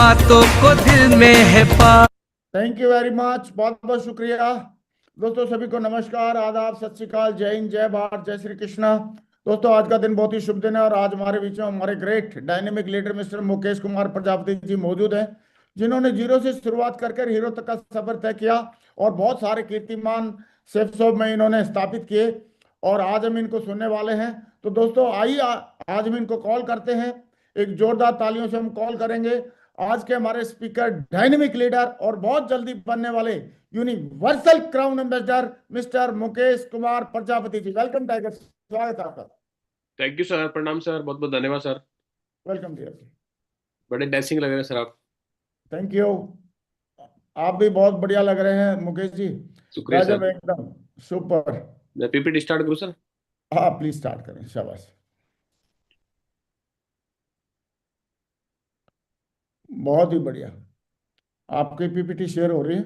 बातों को दिल में है पा। थैंक यू वेरी मच, बहुत बहुत शुक्रिया दोस्तों। सभी को नमस्कार, आदाब, सत श्री अकाल, जय हिंद, जय भारत, जय श्री कृष्णा। दोस्तों, आज का दिन बहुत ही शुभ दिन है और आज हमारे बीच में हमारे great dynamic leader mister Mukesh Kumar Prajapati ji मौजूद हैं, जिन्होंने जीरो से शुरुआत कर हीरो तक का सफर तय किया और बहुत सारे कीर्तिमान सेफ शॉप में इन्होंने स्थापित किए और आज हम इनको सुनने वाले हैं। तो दोस्तों आइए, आज हम इनको कॉल करते हैं। एक जोरदार तालियों से हम कॉल करेंगे आज के हमारे स्पीकर, डायनेमिक लीडर और बहुत जल्दी बनने वाले universal crown ambassador mister Mukesh Kumar Prajapati ji. Welcome tiger, स्वागत है आपका। थैंक यू सर, प्रणाम सर, बहुत बहुत धन्यवाद सर। वेलकम डियर जी। बड़े डैशिंग लग रहे हैं सर आप। थैंक यू, आप भी बहुत बढ़िया लग रहे हैं मुकेश जी। शुक्रिया गजब, सर। एकदम सुपर। मैं पीपीटी स्टार्ट करूँ सर? हाँ प्लीज स्टार्ट करें, शाबाश। बहुत ही बढ़िया, आपकी पीपीटी शेयर हो रही है,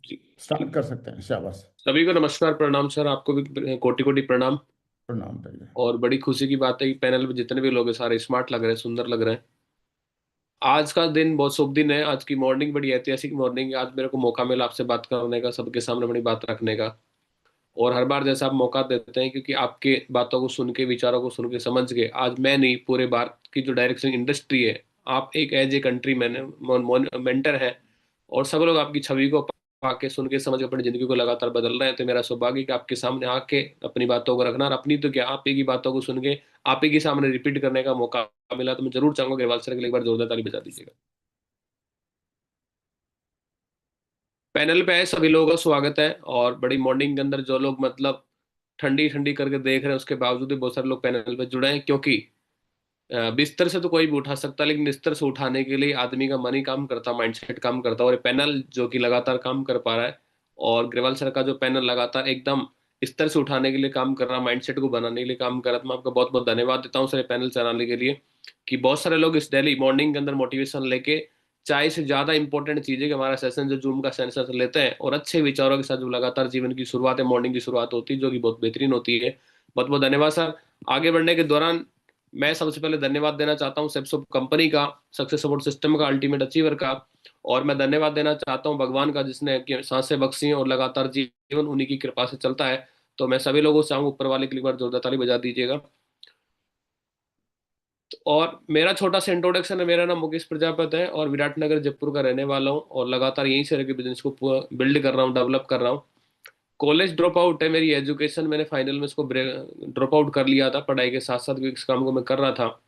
जी। स्टार्ट कर सकते हैं, शाबाश। सभी को नमस्कार, प्रणाम सर, आपको भी कोटि कोटि प्रणाम। प्रणाम टाइगर। और बड़ी खुशी की बात है कि पैनल में जितने भी लोग हैं सारे स्मार्ट लग रहे हैं, सुंदर लग रहे हैं। आज का दिन बहुत शुभ दिन है, आज की मॉर्निंग बड़ी ऐतिहासिक मॉर्निंग है। आज मेरे को मौका मिला आपसे बात करने का, सबके सामने अपनी बात रखने का। और हर बार जैसा आप मौका देते हैं, क्योंकि आपके बातों को सुन के, विचारों को सुन के, समझ के, आज मैं नहीं पूरे भारत की जो डायरेक्शन इंडस्ट्री है, आप एक एज ए कंट्री मेंटर है और सब लोग आपकी छवि को पाके, सुन के, समझ के अपनी जिंदगी को लगातार बदल रहे हैं। तो मेरा सौभाग्य कि आपके सामने आके अपनी बातों को रखना, और अपनी तो क्या, आप ही की बातों को सुन के आप ही के सामने रिपीट करने का मौका मिला। तो मैं जरूर चाहूंगा ग्रेवाल सर के लिए एक बार जोरदार ताली बजा दीजिएगा। पैनल पे आए सभी लोगों का स्वागत है। और बड़ी मॉर्निंग के अंदर जो लोग मतलब ठंडी ठंडी करके देख रहे हैं, उसके बावजूद भी बहुत सारे लोग पैनल पे जुड़े हैं, क्योंकि बिस्तर से तो कोई भी उठा सकता है, लेकिन बिस्तर से उठाने के लिए आदमी का मन ही काम करता, माइंडसेट काम करता है। और ये पैनल जो कि लगातार काम कर पा रहा है, और ग्रेवाल सर का जो पैनल लगातार एकदम स्तर से उठाने के लिए काम कर रहा है, माइंडसेट को बनाने के लिए काम कर रहा है, तो मैं आपका बहुत बहुत धन्यवाद देता हूँ सर पैनल चलाने के लिए। कि बहुत सारे लोग इस डेली मॉर्निंग के अंदर मोटिवेशन लेके, चाय से ज्यादा इंपॉर्टेंट चीज है कि हमारा सेशन जो जूम का सेशन लेते हैं, और अच्छे विचारों के साथ जो लगातार जीवन की शुरुआत है, मॉर्निंग की शुरुआत होती है, जो कि बहुत बेहतरीन होती है। बहुत बहुत धन्यवाद सर। आगे बढ़ने के दौरान मैं सबसे पहले धन्यवाद देना चाहता हूँ सेप्सो कंपनी का, सक्सेस सपोर्ट सिस्टम का, अल्टीमेट अचीवर का। और मैं धन्यवाद देना चाहता हूँ भगवान का, जिसने सांसें बख्शी हैं और लगातार जीवन उन्हीं की कृपा से चलता है। तो मैं सभी लोगों से चाहूंगा ऊपर वाले के लिए एक बार जोरदार ताली बजा दीजिएगा। और मेरा छोटा सा इंट्रोडक्शन है, मेरा नाम मुकेश प्रजापति है और विराटनगर जयपुर का रहने वाला हूँ, और लगातार यहीं से रह बिजनेस को बिल्ड कर रहा हूँ, डेवलप कर रहा हूँ। कॉलेज ड्रॉप आउट है मेरी एजुकेशन, मैंने फाइनल में इसको ड्रॉप आउट कर लिया था पढ़ाई के साथ साथ, क्योंकि इस काम को मैं कर रहा था।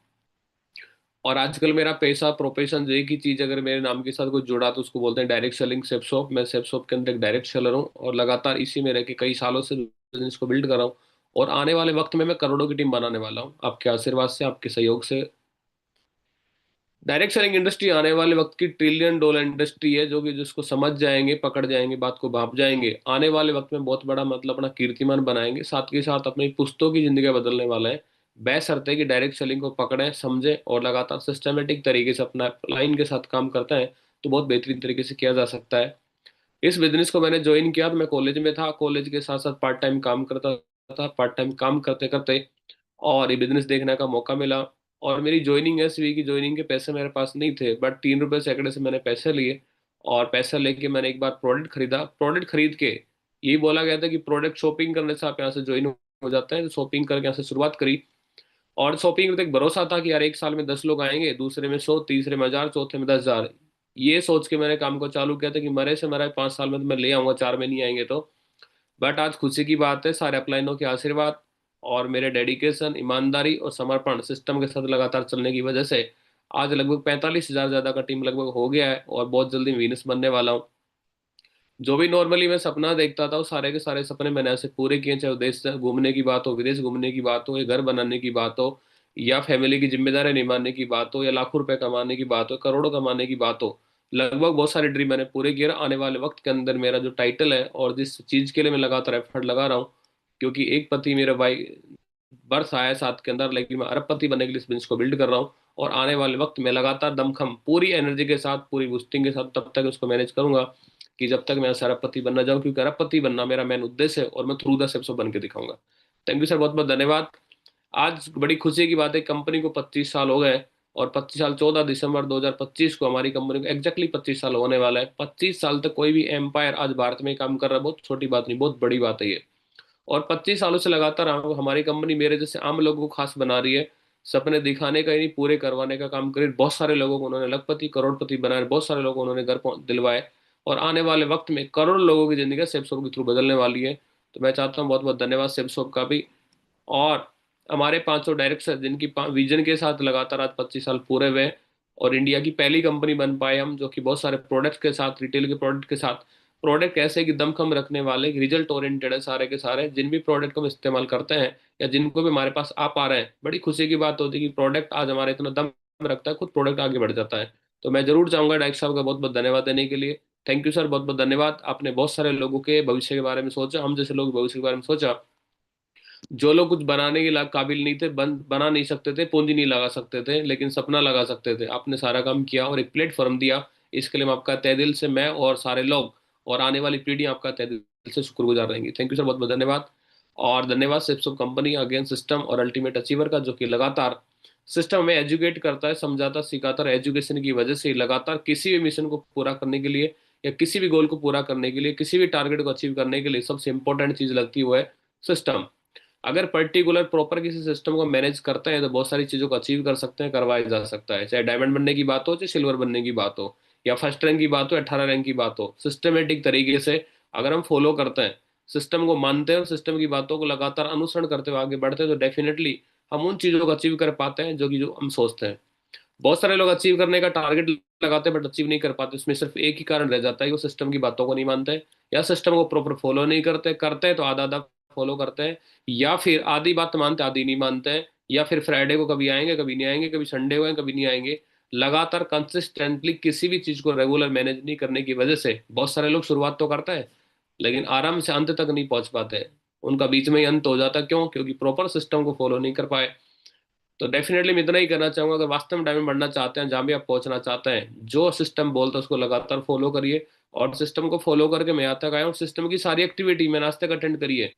और आजकल मेरा पैसा प्रोफेशन जो एक ही चीज अगर मेरे नाम के साथ कोई जुड़ा तो उसको बोलते हैं डायरेक्ट सेलिंग सेप शॉप। मैं सेप शॉप के अंदर एक डायरेक्ट सेलर हूँ और लगातार इसी में रह के कई सालों से बिजनेस को बिल्ड कर रहा हूँ। और आने वाले वक्त में मैं करोड़ों की टीम बनाने वाला हूँ, आपके आशीर्वाद से, आपके सहयोग से। डायरेक्ट सेलिंग इंडस्ट्री आने वाले वक्त की ट्रिलियन डॉलर इंडस्ट्री है, जो कि जिसको समझ जाएंगे, पकड़ जाएंगे, बात को भाप जाएंगे, आने वाले वक्त में बहुत बड़ा मतलब अपना कीर्तिमान बनाएंगे, साथ के साथ अपनी पुश्तों की जिंदगी बदलने वाला है। बेशर्त है कि डायरेक्ट सेलिंग को पकड़ें, समझें और लगातार सिस्टमेटिक तरीके से अपना लाइन के साथ काम करते हैं, तो बहुत बेहतरीन तरीके से किया जा सकता है। इस बिजनेस को मैंने ज्वाइन किया तो मैं कॉलेज में था, कॉलेज के साथ साथ पार्ट टाइम काम करता था, पार्ट टाइम काम करते करते और ये बिजनेस देखने का मौका मिला। और मेरी ज्वाइनिंग है, स्वी की ज्वाइनिंग के पैसे मेरे पास नहीं थे, बट 3 रुपए सैकड़े से मैंने पैसे लिए। और पैसा लेके मैंने एक बार प्रोडक्ट खरीदा, प्रोडक्ट खरीद के यही बोला गया था कि प्रोडक्ट शॉपिंग करने से आप यहाँ से ज्वाइन हो जाते हैं, तो शॉपिंग करके यहाँ से शुरुआत करी। और शॉपिंग में तो एक भरोसा था कि यार एक साल में 10 लोग आएंगे, दूसरे में 100, तीसरे में 1000, चौथे में 10,000। ये सोच के मैंने काम को चालू किया था कि मरे से मरा 5 साल में तो मैं ले आऊंगा, 4 में नहीं आएंगे तो। बट आज खुशी की बात है, सारे अपलाइनों के आशीर्वाद और मेरे डेडिकेशन, ईमानदारी और समर्पण सिस्टम के साथ लगातार चलने की वजह से आज लगभग 45,000 ज्यादा का टीम लगभग हो गया है, और बहुत जल्दी वीनस बनने वाला हूँ। जो भी नॉर्मली मैं सपना देखता था वो सारे के सारे सपने मैंने ऐसे पूरे किए, चाहे देश से घूमने की बात हो, विदेश घूमने की बात हो, या घर बनाने की बात हो, या फैमिली की जिम्मेदारी निभाने की बात हो, या लाखों रुपए कमाने की बात हो, करोड़ों कमाने की बात हो। लगभग बहुत सारे ड्रीम मैंने पूरे किए। आने वाले वक्त के अंदर मेरा जो टाइटल है और जिस चीज के लिए मैं लगातार एफर्ट लगा रहा हूँ, क्योंकि एक पति मेरा भाई बर्थ आया साथ के अंदर, लेकिन मैं अरबपति बनने के लिए इस बिजनेस को बिल्ड कर रहा हूँ। और आने वाले वक्त में लगातार दमखम पूरी एनर्जी के साथ, पूरी बूस्टिंग के साथ तब तक उसको मैनेज करूंगा कि जब तक मैं अरबपति बनना जाऊं, क्योंकि अरबपति बनना मेरा मेन उद्देश्य है, और मैं थ्रू द स्टेप्स बन के दिखाऊंगा। थैंक यू सर, बहुत बहुत धन्यवाद। आज बड़ी खुशी की बात है, कंपनी को 25 साल हो गए और 25 साल 14 दिसंबर 2025 को हमारी कंपनी को एग्जैक्टली 25 साल होने वाला है। 25 साल तक कोई भी एम्पायर आज भारत में काम कर रहा है, बहुत छोटी बात नहीं, बहुत बड़ी बात है ये। और 25 सालों से लगातार हमारी कंपनी मेरे जैसे आम लोगों को खास बना रही है। सपने दिखाने का ही नहीं, पूरे करवाने का काम करे। बहुत सारे लोगों को उन्होंने लखपति करोड़पति बनाए, बहुत सारे लोगों को उन्होंने घर दिलवाए, और आने वाले वक्त में करोड़ों लोगों की जिंदगी सेबसॉप के थ्रू बदलने वाली है। तो मैं चाहता हूँ बहुत बहुत धन्यवाद सेबसॉप का भी। और हमारे 500 डायरेक्टर जिनकी विजन के साथ लगातार आज 25 साल पूरे हुए, और इंडिया की पहली कंपनी बन पाए हम जो कि बहुत सारे प्रोडक्ट्स के साथ, रिटेल के प्रोडक्ट के साथ, प्रोडक्ट ऐसे कि दमखम रखने वाले, रिजल्ट ओरिएंटेड है सारे के सारे। जिन भी प्रोडक्ट को हम इस्तेमाल करते हैं या जिनको भी हमारे पास आ पा रहे हैं, बड़ी खुशी की बात होती है कि प्रोडक्ट आज हमारे इतना दम रखता है, खुद प्रोडक्ट आगे बढ़ जाता है। तो मैं जरूर चाहूंगा डायरेक्टर साहब का बहुत बहुत धन्यवाद देने के लिए। थैंक यू सर, बहुत बहुत धन्यवाद। आपने बहुत सारे लोगों के भविष्य के बारे में सोचा, हम जैसे लोग भविष्य के बारे में सोचा। जो लोग कुछ बनाने के काबिल नहीं थे, बना नहीं सकते थे, पूंजी नहीं लगा सकते थे, लेकिन सपना लगा सकते थे, आपने सारा काम किया और एक प्लेटफॉर्म दिया। इसके लिए हम आपका तहे दिल से, मैं और सारे लोग और आने वाली पीढ़ी आपका तहे दिल से शुक्रगुजार रहेंगी। थैंक यू सर, बहुत बहुत धन्यवाद। और धन्यवाद सिप्सो कंपनी अगेन सिस्टम और अल्टीमेट अचीवर का, जो कि लगातार सिस्टम में एजुकेट करता है, समझाता सिखाता है। एजुकेशन की वजह से ही लगातार किसी भी मिशन को पूरा करने के लिए या किसी भी गोल को पूरा करने के लिए, किसी भी टारगेट को अचीव करने के लिए सबसे इंपॉर्टेंट चीज लगती है वो है सिस्टम। अगर पर्टिकुलर प्रॉपर किसी सिस्टम को मैनेज करते हैं तो बहुत सारी चीजों को अचीव कर सकते हैं, करवाया जा सकता है। चाहे डायमंड बनने की बात हो, चाहे सिल्वर बनने की बात हो, या फर्स्ट रैंक की बात हो, 18 रैंक की बात हो, सिस्टमेटिक तरीके से अगर हम फॉलो करते हैं, सिस्टम को मानते हैं और सिस्टम की बातों को लगातार अनुसरण करते हुए आगे बढ़ते हैं, तो डेफिनेटली हम उन चीजों को अचीव कर पाते हैं जो हम सोचते हैं। बहुत सारे लोग अचीव करने का टारगेट लगाते हैं बट अचीव नहीं कर पाते। इसमें सिर्फ एक ही कारण रह जाता है कि वो सिस्टम की बातों को नहीं मानते हैं, या सिस्टम को प्रॉपर फॉलो नहीं करते, करते हैं तो आधा आधा फॉलो करते हैं, या फिर आधी बात मानते आधी नहीं मानते हैं, या फिर फ्राइडे को कभी आएंगे कभी नहीं आएंगे, कभी संडे को कभी नहीं आएंगे। लगातार कंसिस्टेंटली किसी भी चीज को रेगुलर मैनेज नहीं करने की वजह से बहुत सारे लोग शुरुआत तो करते हैं लेकिन आराम से अंत तक नहीं पहुंच पाते, उनका बीच में ही अंत हो जाता है। क्यों? क्योंकि प्रॉपर सिस्टम को फॉलो नहीं कर पाए। तो डेफिनेटली मैं इतना ही करना चाहूंगा, अगर वास्तव में डायमंड बढ़ना चाहते हैं, जहां भी आप पहुंचना चाहते हैं, जो सिस्टम बोलता है उसको लगातार फॉलो करिए। और सिस्टम को फॉलो करके मैं यहाँ तक आया हूँ, सिस्टम की सारी एक्टिविटी मैंने आज तक अटेंड करी है।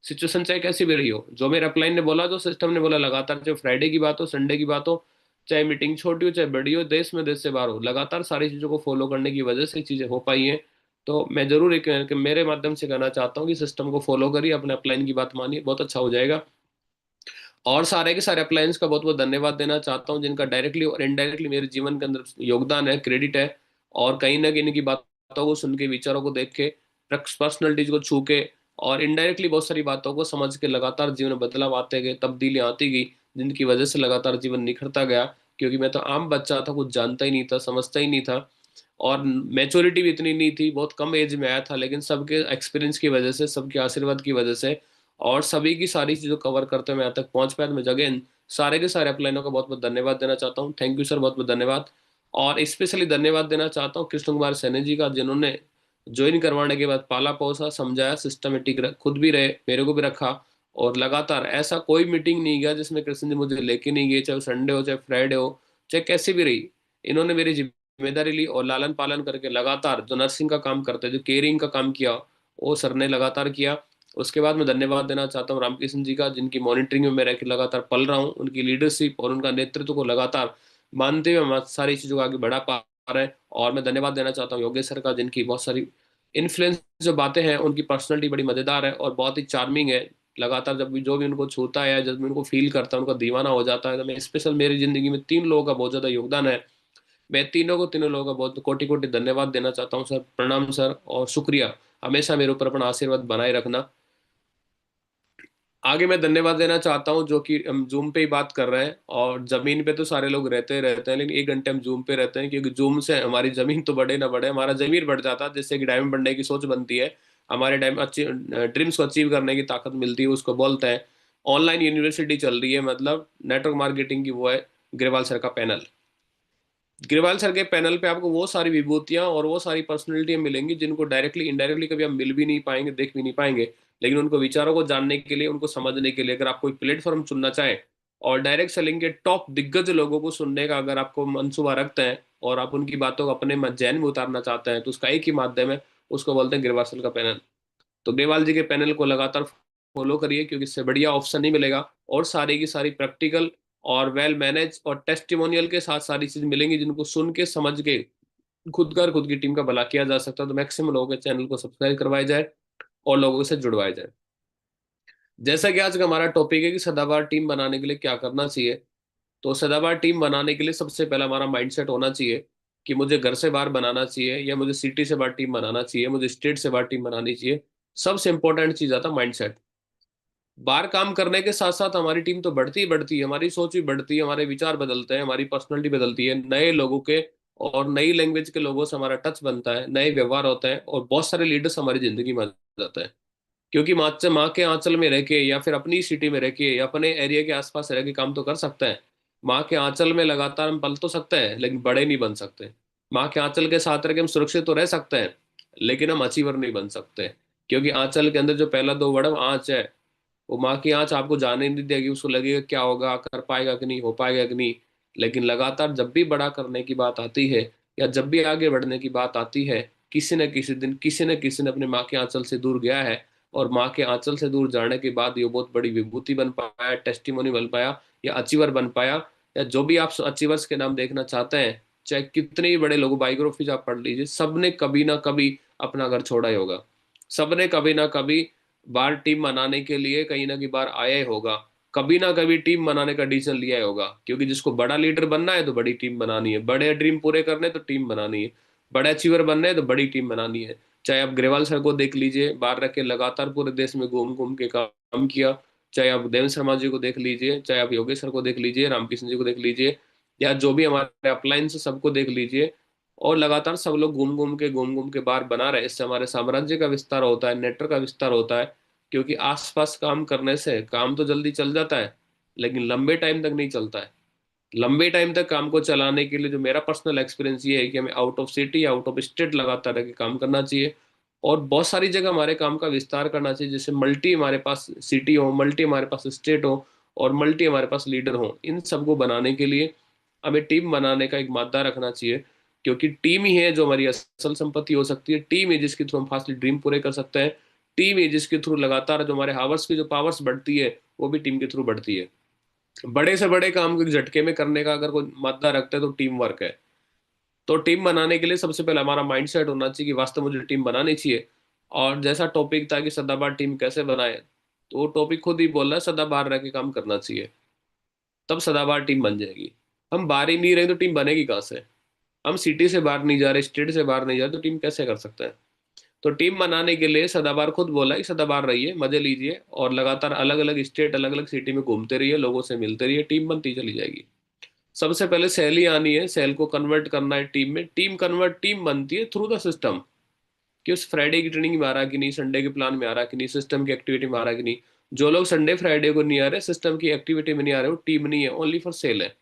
सिचुएशन चाहे कैसी भी रही हो, जो मेरे अपलाइन ने बोला, जो सिस्टम ने बोला, लगातार, चाहे फ्राइडे की बात हो, संडे की बात हो, चाहे मीटिंग छोटी हो चाहे बड़ी हो, देश में देश से बाहर हो, लगातार सारी चीजों को फॉलो करने की वजह से चीजें हो पाई हैं। तो मैं जरूर एक मेरे माध्यम से कहना चाहता हूँ कि सिस्टम को फॉलो करिए, अपने अपलाइन की बात मानिए, बहुत अच्छा हो जाएगा। और सारे के सारे अप्लायंस का बहुत बहुत धन्यवाद देना चाहता हूँ, जिनका डायरेक्टली और इनडायरेक्टली मेरे जीवन के अंदर योगदान है, क्रेडिट है। और कहीं ना कहीं इनकी बातों को सुन के, विचारों को देख के, पर्सनलिटीज को छू के, और इनडायरेक्टली बहुत सारी बातों को समझ के लगातार जीवन में बदलाव आते गए, तब्दीलियां आती गई, जिनकी वजह से लगातार जीवन निखरता गया। क्योंकि मैं तो आम बच्चा था, कुछ जानता ही नहीं था, समझता ही नहीं था, और मैच्योरिटी भी इतनी नहीं थी, बहुत कम एज में आया था। लेकिन सबके एक्सपीरियंस की वजह से, सबके आशीर्वाद की वजह से, और सभी की सारी चीज़ों कवर करते हुए यहाँ तक पहुंच पाया। तो मैं जगह सारे के सारे अपलाइनों का बहुत बहुत धन्यवाद देना चाहता हूँ। थैंक यू सर, बहुत बहुत धन्यवाद। और स्पेशली धन्यवाद देना चाहता हूँ कृष्ण कुमार सैनी जी का, जिन्होंने ज्वाइन करवाने के बाद पाला पोसा, समझाया, सिस्टमेटिक खुद भी रहे, मेरे को भी रखा। और लगातार ऐसा कोई मीटिंग नहीं गया जिसमें कृष्ण जी मुझे लेके नहीं गए, चाहे संडे हो, चाहे फ्राइडे हो, चाहे कैसी भी रही। इन्होंने मेरी जिम्मेदारी ली और लालन पालन करके लगातार जो नर्सिंग का काम करते, जो केयरिंग का काम किया, वो सर ने लगातार किया। उसके बाद मैं धन्यवाद देना चाहता हूँ रामकृष्ण जी का, जिनकी मॉनिटरिंग में मैं रह के लगातार पल रहा हूँ, उनकी लीडरशिप और उनका नेतृत्व को लगातार मानते हुए हम सारी चीज़ों को आगे बढ़ा पा रहे हैं। और मैं धन्यवाद देना चाहता हूँ योगेश सर का, जिनकी बहुत सारी इन्फ्लुएंस जो बातें हैं, उनकी पर्सनैलिटी बड़ी मज़ेदार है और बहुत ही चार्मिंग है। लगातार जब भी जो भी उनको छूता है, जब भी उनको फील करता है, उनका दीवाना हो जाता है। तो मैं स्पेशल, मेरी जिंदगी में 3 लोगों का बहुत ज़्यादा योगदान है, मैं तीनों लोगों का बहुत कोटि कोटि धन्यवाद देना चाहता हूँ सर। प्रणाम सर, और शुक्रिया। हमेशा मेरे ऊपर अपना आशीर्वाद बनाए रखना। आगे मैं धन्यवाद देना चाहता हूँ, जो कि हम जूम पे ही बात कर रहे हैं, और जमीन पे तो सारे लोग रहते हैं, लेकिन 1 घंटे हम जूम पे रहते हैं, क्योंकि जूम से हमारी जमीन तो बढ़े ना बढ़े, हमारा जमीन बढ़ जाता है, जिससे कि डायमंड बनने की सोच बनती है, हमारे टाइम अच्छी ड्रीम्स को अचीव करने की ताकत मिलती है, उसको बोलते हैं ऑनलाइन यूनिवर्सिटी चल रही है, मतलब नेटवर्क मार्केटिंग की, वो है ग्रेवाल सर का पैनल। ग्रेवाल सर के पैनल पे आपको वो सारी विभूतियां और वो सारी पर्सनैलिटियां मिलेंगी जिनको डायरेक्टली इनडायरेक्टली कभी हम मिल भी नहीं पाएंगे, देख भी नहीं पाएंगे। लेकिन उनको विचारों को जानने के लिए, उनको समझने के लिए, अगर आप कोई प्लेटफॉर्म चुनना चाहें और डायरेक्ट सेलिंग के टॉप दिग्गज लोगों को सुनने का अगर आपको मंसूबा रखते हैं, और आप उनकी बातों को अपने जहन में उतारना चाहते हैं, तो उसका एक ही माध्यम है, उसको बोलते हैं ग्रेवाल सर का पैनल। तो ग्रेवाल जी के पैनल को लगातार फॉलो करिए, क्योंकि इससे बढ़िया ऑप्शन नहीं मिलेगा। और सारी की सारी प्रैक्टिकल और वेल मैनेज और टेस्टिमोनियल के साथ सारी चीज मिलेंगी, जिनको सुन के समझ के खुद की टीम का भला किया जा सकता है। तो मैक्सिमम लोगों के चैनल को सब्सक्राइब करवाया जाए और लोगों से जुड़वाया जाए। जैसा कि आज का हमारा टॉपिक है कि सदाबहार टीम बनाने के लिए क्या करना चाहिए, तो सदाबहार टीम बनाने के लिए सबसे पहला हमारा माइंडसेट होना चाहिए कि मुझे घर से बाहर बनाना चाहिए, या मुझे सिटी से बाहर टीम बनाना चाहिए, मुझे स्टेट से बाहर टीम बनानी चाहिए। सबसे इंपॉर्टेंट चीज आता है माइंडसेट। बाहर काम करने के साथ साथ हमारी टीम तो बढ़ती ही बढ़ती है, हमारी सोच भी बढ़ती है, हमारे विचार बदलते हैं, हमारी पर्सनैलिटी बदलती है, नए लोगों के और नई लैंग्वेज के लोगों से हमारा टच बनता है, नए व्यवहार होते हैं, और बहुत सारे लीडर्स हमारी जिंदगी में आ जाते हैं। क्योंकि माँ के आंचल में रह के या फिर अपनी सिटी में रह के या अपने एरिया के आसपास रह के काम तो कर सकते हैं। माँ के आंचल में लगातार हम पल तो सकते हैं, लेकिन बड़े नहीं बन सकते। माँ के आंचल के साथ रह के हम सुरक्षित तो रह सकते हैं, लेकिन हम अचीवर नहीं बन सकते। क्योंकि आंचल के अंदर जो पहला दो वर्ड आंच है, वो माँ की आंच आपको जाने नहीं देगी। उसको लगेगा क्या होगा, कर पाएगा कि नहीं, हो पाएगा कि नहीं। लेकिन लगातार जब भी बड़ा करने की बात आती है या जब भी आगे बढ़ने की बात आती है, किसी न किसी दिन किसी ने अपने माँ के आंचल से दूर गया है, और माँ के आंचल से दूर जाने के बाद ये बहुत बड़ी विभूति बन पाया, टेस्टिमोनी बन पाया, या अचीवर बन पाया, या जो भी आप अचीवर्स के नाम देखना चाहते हैं। चाहे कितने ही बड़े लोग बायोग्राफीज आप पढ़ लीजिए, सबने कभी ना कभी अपना घर छोड़ा ही होगा। सबने कभी ना कभी बार टीम बनाने के लिए कहीं ना कहीं बार आया ही होगा। कभी ना कभी टीम बनाने का डिसीजन लिया ही होगा, क्योंकि जिसको बड़ा लीडर बनना है तो बड़ी टीम बनानी है, बड़े ड्रीम पूरे करने तो टीम बनानी है, बड़े अचीवर बनने हैं तो बड़ी टीम बनानी है। चाहे आप ग्रेवाल सर को देख लीजिए, बाहर रख के लगातार पूरे देश में घूम घूम के काम किया। चाहे आप देवेंद्र शर्मा जी को देख लीजिए, चाहे आप योगेश सर को देख लीजिए, रामकिशन जी को देख लीजिए, या जो भी हमारे अपलाइन से सबको देख लीजिए। और लगातार सब लोग घूम घूम के बाहर बना रहे। इससे हमारे साम्राज्य का विस्तार होता है, नेटवर्क का विस्तार होता है। क्योंकि आसपास काम करने से काम तो जल्दी चल जाता है, लेकिन लंबे टाइम तक नहीं चलता है। लंबे टाइम तक काम को चलाने के लिए जो मेरा पर्सनल एक्सपीरियंस ये है कि हमें out of city, out of state लगातार रह के काम करना चाहिए, और बहुत सारी जगह हमारे काम का विस्तार करना चाहिए, जैसे मल्टी हमारे पास सिटी हो, मल्टी हमारे पास स्टेट हो, और मल्टी हमारे पास लीडर हो। इन सबको बनाने के लिए हमें टीम बनाने का एक मादा रखना चाहिए, क्योंकि टीम ही है जो हमारी असल संपत्ति हो सकती है। टीम है जिसके थ्रू हम फास्टली ड्रीम पूरे कर सकते हैं। टीम है जिसके थ्रू लगातार जो हमारे हावर्स की जो पावर्स बढ़ती है, वो भी टीम के थ्रू बढ़ती है। बड़े से बड़े काम को एक झटके में करने का अगर कोई मादा रखता है तो टीम वर्क है। तो टीम बनाने के लिए सबसे पहले हमारा माइंडसेट होना चाहिए कि वास्तव में मुझे टीम बनानी चाहिए। और जैसा टॉपिक था कि सदाबहार टीम कैसे बनाए, तो वो टॉपिक खुद ही बोल रहा है, सदाबहार रह के काम करना चाहिए, तब सदाबहार टीम बन जाएगी। हम बाहर ही नहीं रहे तो टीम बनेगी कहाँ से? हम सिटी से बाहर नहीं जा रहे, स्टेट से बाहर नहीं जा रहे, तो टीम कैसे कर सकते हैं? तो टीम बनाने के लिए सदाबहार खुद बोला कि सदाबहार रहिए, मजे लीजिए, और लगातार अलग अलग स्टेट, अलग अलग सिटी में घूमते रहिए, लोगों से मिलते रहिए, टीम बनती चली जाएगी। सबसे पहले सेल ही आनी है, सेल को कन्वर्ट करना है टीम में। टीम बनती है थ्रू द सिस्टम, कि उस फ्राइडे की ट्रेनिंग में आ रहा कि नहीं, संडे के प्लान में आ रहा कि नहीं, सिस्टम की एक्टिविटी में आ रहा कि नहीं। जो लोग संडे फ्राइडे को नहीं आ रहे, सिस्टम की एक्टिविटी में नहीं आ रहे, वो टीम नहीं है, ओनली फॉर सेल है।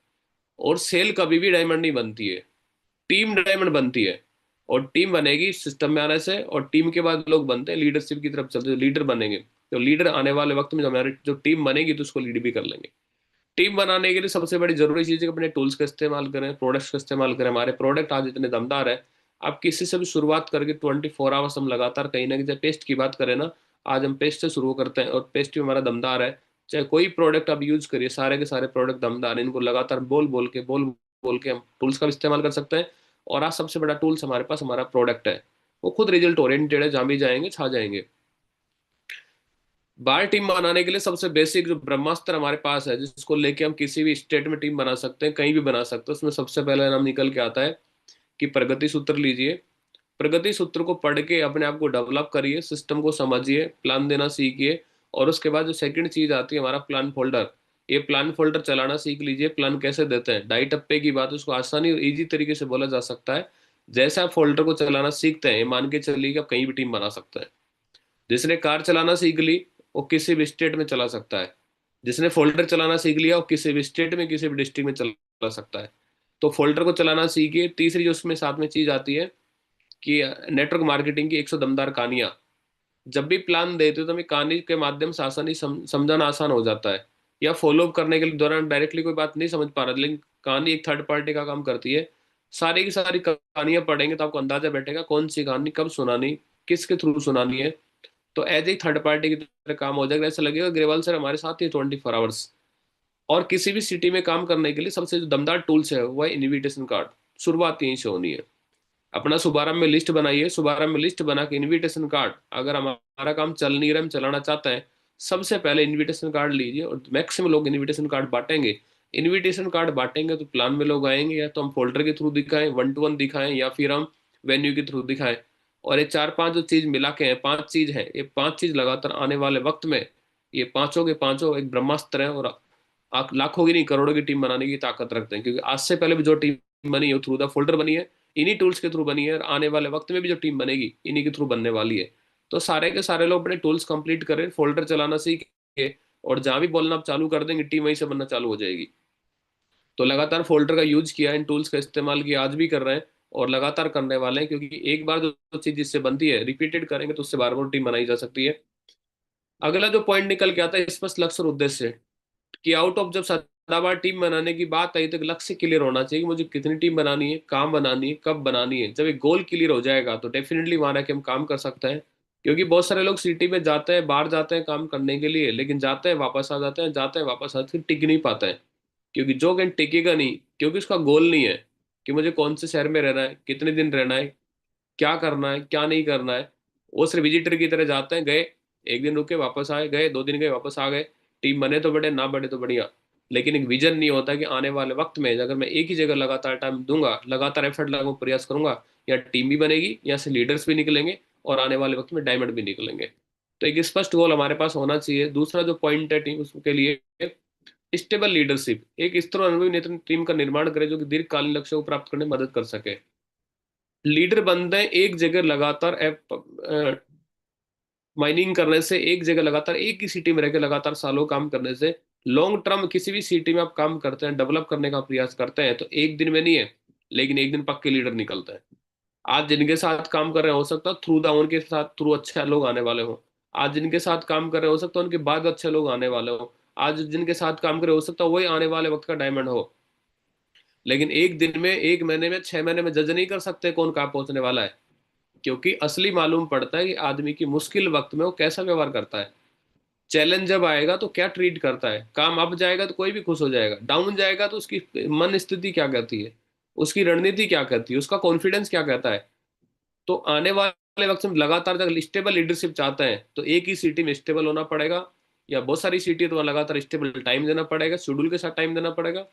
और सेल कभी भी डायमंड नहीं बनती है, टीम डायमंड बनती है। और टीम बनेगी सिस्टम में आने से, और टीम के बाद लोग बनते हैं लीडरशिप की तरफ चलते, लीडर बनेंगे। तो लीडर आने वाले वक्त में जब हमारी जो टीम बनेगी तो उसको लीड भी कर लेंगे। टीम बनाने के लिए सबसे बड़ी जरूरी चीज है कि अपने टूल्स का इस्तेमाल करें, प्रोडक्ट्स का इस्तेमाल करें। हमारे प्रोडक्ट आज इतने दमदार है, आप किसी से भी शुरुआत करके 24 आवर्स हम लगातार कहीं ना कहीं, पेस्ट की बात करें ना, आज हम पेस्ट से शुरू करते हैं और पेस्ट भी हमारा दमदार है। चाहे कोई प्रोडक्ट आप यूज करिए, सारे के सारे प्रोडक्ट दमदार हैं। इनको लगातार बोल के हम टूल्स का भी इस्तेमाल कर सकते हैं। और आज सबसे बड़ा टूल्स हमारे पास हमारा प्रोडक्ट है, वो खुद रिजल्ट ओरिएंटेड है, जहां भी जाएंगे छा जाएंगे। बार टीम बनाने के लिए सबसे बेसिक जो ब्रह्मास्त्र हमारे पास है, जिसको लेके हम किसी भी स्टेट में टीम बना सकते हैं, कहीं भी बना सकते हैं, उसमें सबसे पहला नाम निकल के आता है कि प्रगति सूत्र लीजिए। प्रगति सूत्र को पढ़ के अपने आप को डेवलप करिए, सिस्टम को समझिए, प्लान देना सीखिए। और उसके बाद जो सेकंड चीज आती है, हमारा प्लान फोल्डर। ये प्लान फोल्डर चलाना सीख लीजिए। प्लान कैसे देते हैं, डाइट अप्पे की बात, उसको आसानी और ईजी तरीके से बोला जा सकता है। जैसे आप फोल्डर को चलाना सीखते हैं, ये मान के चलिए कि आप कहीं भी टीम बना सकते हैं। जिसने कार चलाना सीख ली, वो किसी भी स्टेट में चला सकता है। जिसने फोल्डर चलाना सीख लिया, वो किसी भी स्टेट में, किसी भी डिस्ट्रिक्ट में चला सकता है। तो फोल्डर को चलाना सीखिए। तीसरी जो उसमें साथ में चीज आती है कि नेटवर्क मार्केटिंग की 100 दमदार कहानियां। जब भी प्लान देते हो तो हमें कहानी के माध्यम से आसानी समझाना आसान हो जाता है। या फॉलो अप करने के दौरान डायरेक्टली कोई बात नहीं समझ पा रहा, लेकिन कहानी एक थर्ड पार्टी का काम करती है। सारी की सारी कहानियां पढ़ेंगे तो आपको अंदाजा बैठेगा कौन सी कहानी कब सुनानी, किसके थ्रू सुनानी है। तो एज ए थर्ड पार्टी की तरह काम हो जाएगा, ऐसा लगेगा ग्रेवाल सर हमारे साथ ही 24 आवर्स। और किसी भी सिटी में काम करने के लिए सबसे जो दमदार टूल्स है वो है इनविटेशन कार्ड। शुरुआत यहीं से होनी है। अपना शुभारंभ में लिस्ट बनाइए, शुभारंभ में लिस्ट बना के इनविटेशन कार्ड, अगर हमारा काम चल नहीं रहा, हम चलाना चाहते हैं, सबसे पहले इनविटेशन कार्ड लीजिए। और मैक्सिमम लोग इनविटेशन कार्ड बांटेंगे। इनविटेशन कार्ड बांटेंगे तो प्लान में लोग आएंगे, या तो हम फोल्डर के थ्रू दिखाएं, वन टू वन दिखाएं, या फिर हम वेन्यू के थ्रू दिखाएं। और ये चार पांच जो चीज मिला के हैं, पांच चीज है, ये पांच चीज लगातार आने वाले वक्त में ये पांचों के पांचों एक ब्रह्मास्त्र है। और आप लाखों की नहीं करोड़ों की टीम बनाने की ताकत रखते हैं, क्योंकि आज से पहले भी जो टीम बनी है थ्रू द फोल्डर बनी है, इन्हीं टूल्स के थ्रू बनी है, और आने वाले वक्त में भी जो टीम बनेगी इन्हीं के थ्रू बनने वाली है। तो सारे के सारे लोग अपने टूल्स कंप्लीट करें, फोल्डर चलाना सीखे, और जहां भी बोलना आप चालू कर देंगे टीम वहीं से बनना चालू हो जाएगी। तो लगातार फोल्डर का यूज किया, इन टूल्स का इस्तेमाल किया, आज भी कर रहे हैं और लगातार करने वाले हैं, क्योंकि एक बार जो चीज जिससे बनती है रिपीटेड करेंगे तो उससे बार बार टीम बनाई जा सकती है। अगला जो पॉइंट निकल के आता है, स्पष्ट लक्ष्य और उद्देश्य, कि आउट ऑफ जब सदाबहार टीम बनाने की बात आई तो लक्ष्य क्लियर होना चाहिए कि मुझे कितनी टीम बनानी है, काम बनानी है, कब बनानी है। जब एक गोल क्लियर हो जाएगा तो डेफिनेटली वहां रह के हम काम कर सकते हैं। क्योंकि बहुत सारे लोग सिटी में जाते हैं, बाहर जाते हैं काम करने के लिए, लेकिन जाते हैं वापस आ जाते हैं, जाते हैं वापस आते हैं, टिक नहीं पाते हैं। क्योंकि जो कैन टिकेगा नहीं, क्योंकि उसका गोल नहीं है कि मुझे कौन से शहर में रहना है, कितने दिन रहना है, क्या करना है, क्या नहीं करना है। वो सिर्फ विजिटर की तरह जाते हैं, गए, एक दिन रुके वापस आए, गए, दो दिन गए वापस आ गए। टीम बने तो बड़े, ना बड़े तो बढ़िया। लेकिन एक विजन नहीं होता कि आने वाले वक्त में अगर मैं एक ही जगह लगातार टाइम दूंगा, लगातार एफर्ट लगाऊं, प्रयास करूंगा, या टीम भी बनेगी, यहाँ से लीडर्स भी निकलेंगे, और आने वाले वक्त में डायमंड भी निकलेंगे। तो एक स्पष्ट गोल हमारे पास होना चाहिए। दूसरा जो पॉइंट है टीम उसके लिए, स्टेबल लीडरशिप, एक इस तरह अनुभवी नेतृत्व टीम का निर्माण करे जो कि दीर्घकालीन लक्ष्यों को प्राप्त करने में मदद कर सके। लीडर बनते हैं एक जगह लगातार माइनिंग करने से, एक जगह लगातार एक ही सिटी में रहकर लगातार सालों काम करने से। लॉन्ग टर्म किसी भी सिटी में आप काम करते हैं, डेवलप करने का प्रयास करते हैं, तो एक दिन में नहीं है, लेकिन एक दिन पक्के लीडर निकलते हैं। आज जिनके साथ काम कर रहे हैं, हो सकता है थ्रू द उनके साथ थ्रू अच्छे लोग आने वाले हो। आज जिनके साथ काम कर रहे हैं, हो सकता है उनके बाद अच्छे लोग आने वाले हो। आज जिनके साथ काम कर रहे हो सकता है वही आने वाले वक्त का डायमंड हो। लेकिन एक दिन में, एक महीने में, 6 महीने में जज नहीं कर सकते कौन कहाँ पहुंचने वाला है। क्योंकि असली मालूम पड़ता है कि आदमी की मुश्किल वक्त में वो कैसा व्यवहार करता है। चैलेंज जब आएगा तो क्या ट्रीट करता है। काम अप जाएगा तो कोई भी खुश हो जाएगा, डाउन जाएगा तो उसकी मन स्थिति क्या कहती है, उसकी रणनीति क्या कहती है, उसका कॉन्फिडेंस क्या कहता है। तो आने वाले वक्त में लगातार जब स्टेबल लीडरशिप चाहते हैं तो एक ही सिटी में स्टेबल होना पड़ेगा, या बहुत सारी सिटी तो लगातार स्टेबल टाइम देना पड़ेगा, शेड्यूल के साथ टाइम देना पड़ेगा।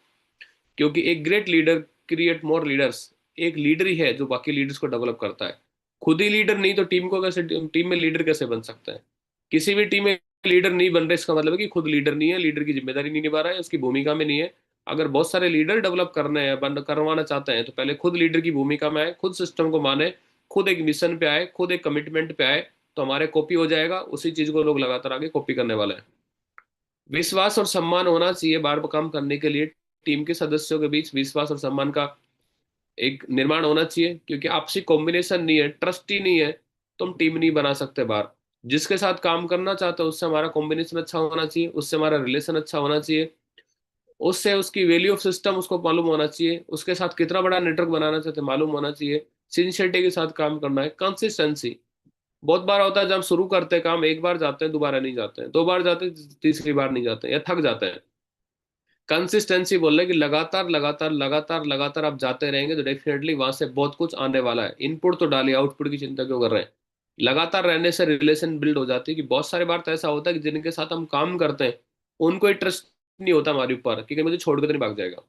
क्योंकि एक great leader create more leaders, एक लीडर ही है जो बाकी लीडर्स को डेवलप करता है। खुद ही लीडर नहीं तो टीम को कैसे, टीम में लीडर कैसे बन सकता है। किसी भी टीम में लीडर नहीं बन रहे, इसका मतलब है कि खुद लीडर नहीं है, लीडर की जिम्मेदारी नहीं निभा रहा है, उसकी भूमिका में नहीं है। अगर बहुत सारे लीडर डेवलप करने हैं, बंद करवाना चाहते हैं, तो पहले खुद लीडर की भूमिका में आए, खुद सिस्टम को माने, खुद एक मिशन पे आए, खुद एक कमिटमेंट पे आए, तो हमारे कॉपी हो जाएगा, उसी चीज को लोग लगातार आगे कॉपी करने वाले हैं। विश्वास और सम्मान होना चाहिए बार बार काम करने के लिए। टीम के सदस्यों के बीच विश्वास और सम्मान का एक निर्माण होना चाहिए, क्योंकि आपसी कॉम्बिनेशन नहीं है, ट्रस्ट ही नहीं है, तो हम टीम नहीं बना सकते बाहर। जिसके साथ काम करना चाहते हैं उससे हमारा कॉम्बिनेशन अच्छा होना चाहिए, उससे हमारा रिलेशन अच्छा होना चाहिए, उससे उसकी वैल्यू ऑफ सिस्टम उसको मालूम होना चाहिए, उसके साथ कितना बड़ा नेटवर्क बनाना चाहते हैं मालूम होना चाहिए। सिंसियरिटी के साथ काम करना है, कंसिस्टेंसी। बहुत बार होता है जब हम शुरू करते हैं काम, एक बार जाते हैं, दोबारा नहीं जाते हैं, दो बार जाते हैं, तीसरी बार नहीं जाते हैं, या थक जाते हैं। कंसिस्टेंसी बोल रहे हैं कि लगातार लगातार लगातार लगातार आप जाते रहेंगे तो डेफिनेटली वहां से बहुत कुछ आने वाला है। इनपुट तो डालिए, आउटपुट की चिंता क्यों कर रहे हैं। लगातार रहने से रिलेशन बिल्ड हो जाती है। कि बहुत सारे बार तो ऐसा होता है कि जिनके साथ हम काम करते हैं उनको ट्रस्ट नहीं होता हमारे ऊपर कि कहीं मुझे छोड़ कर तो नहीं भाग जाएगा।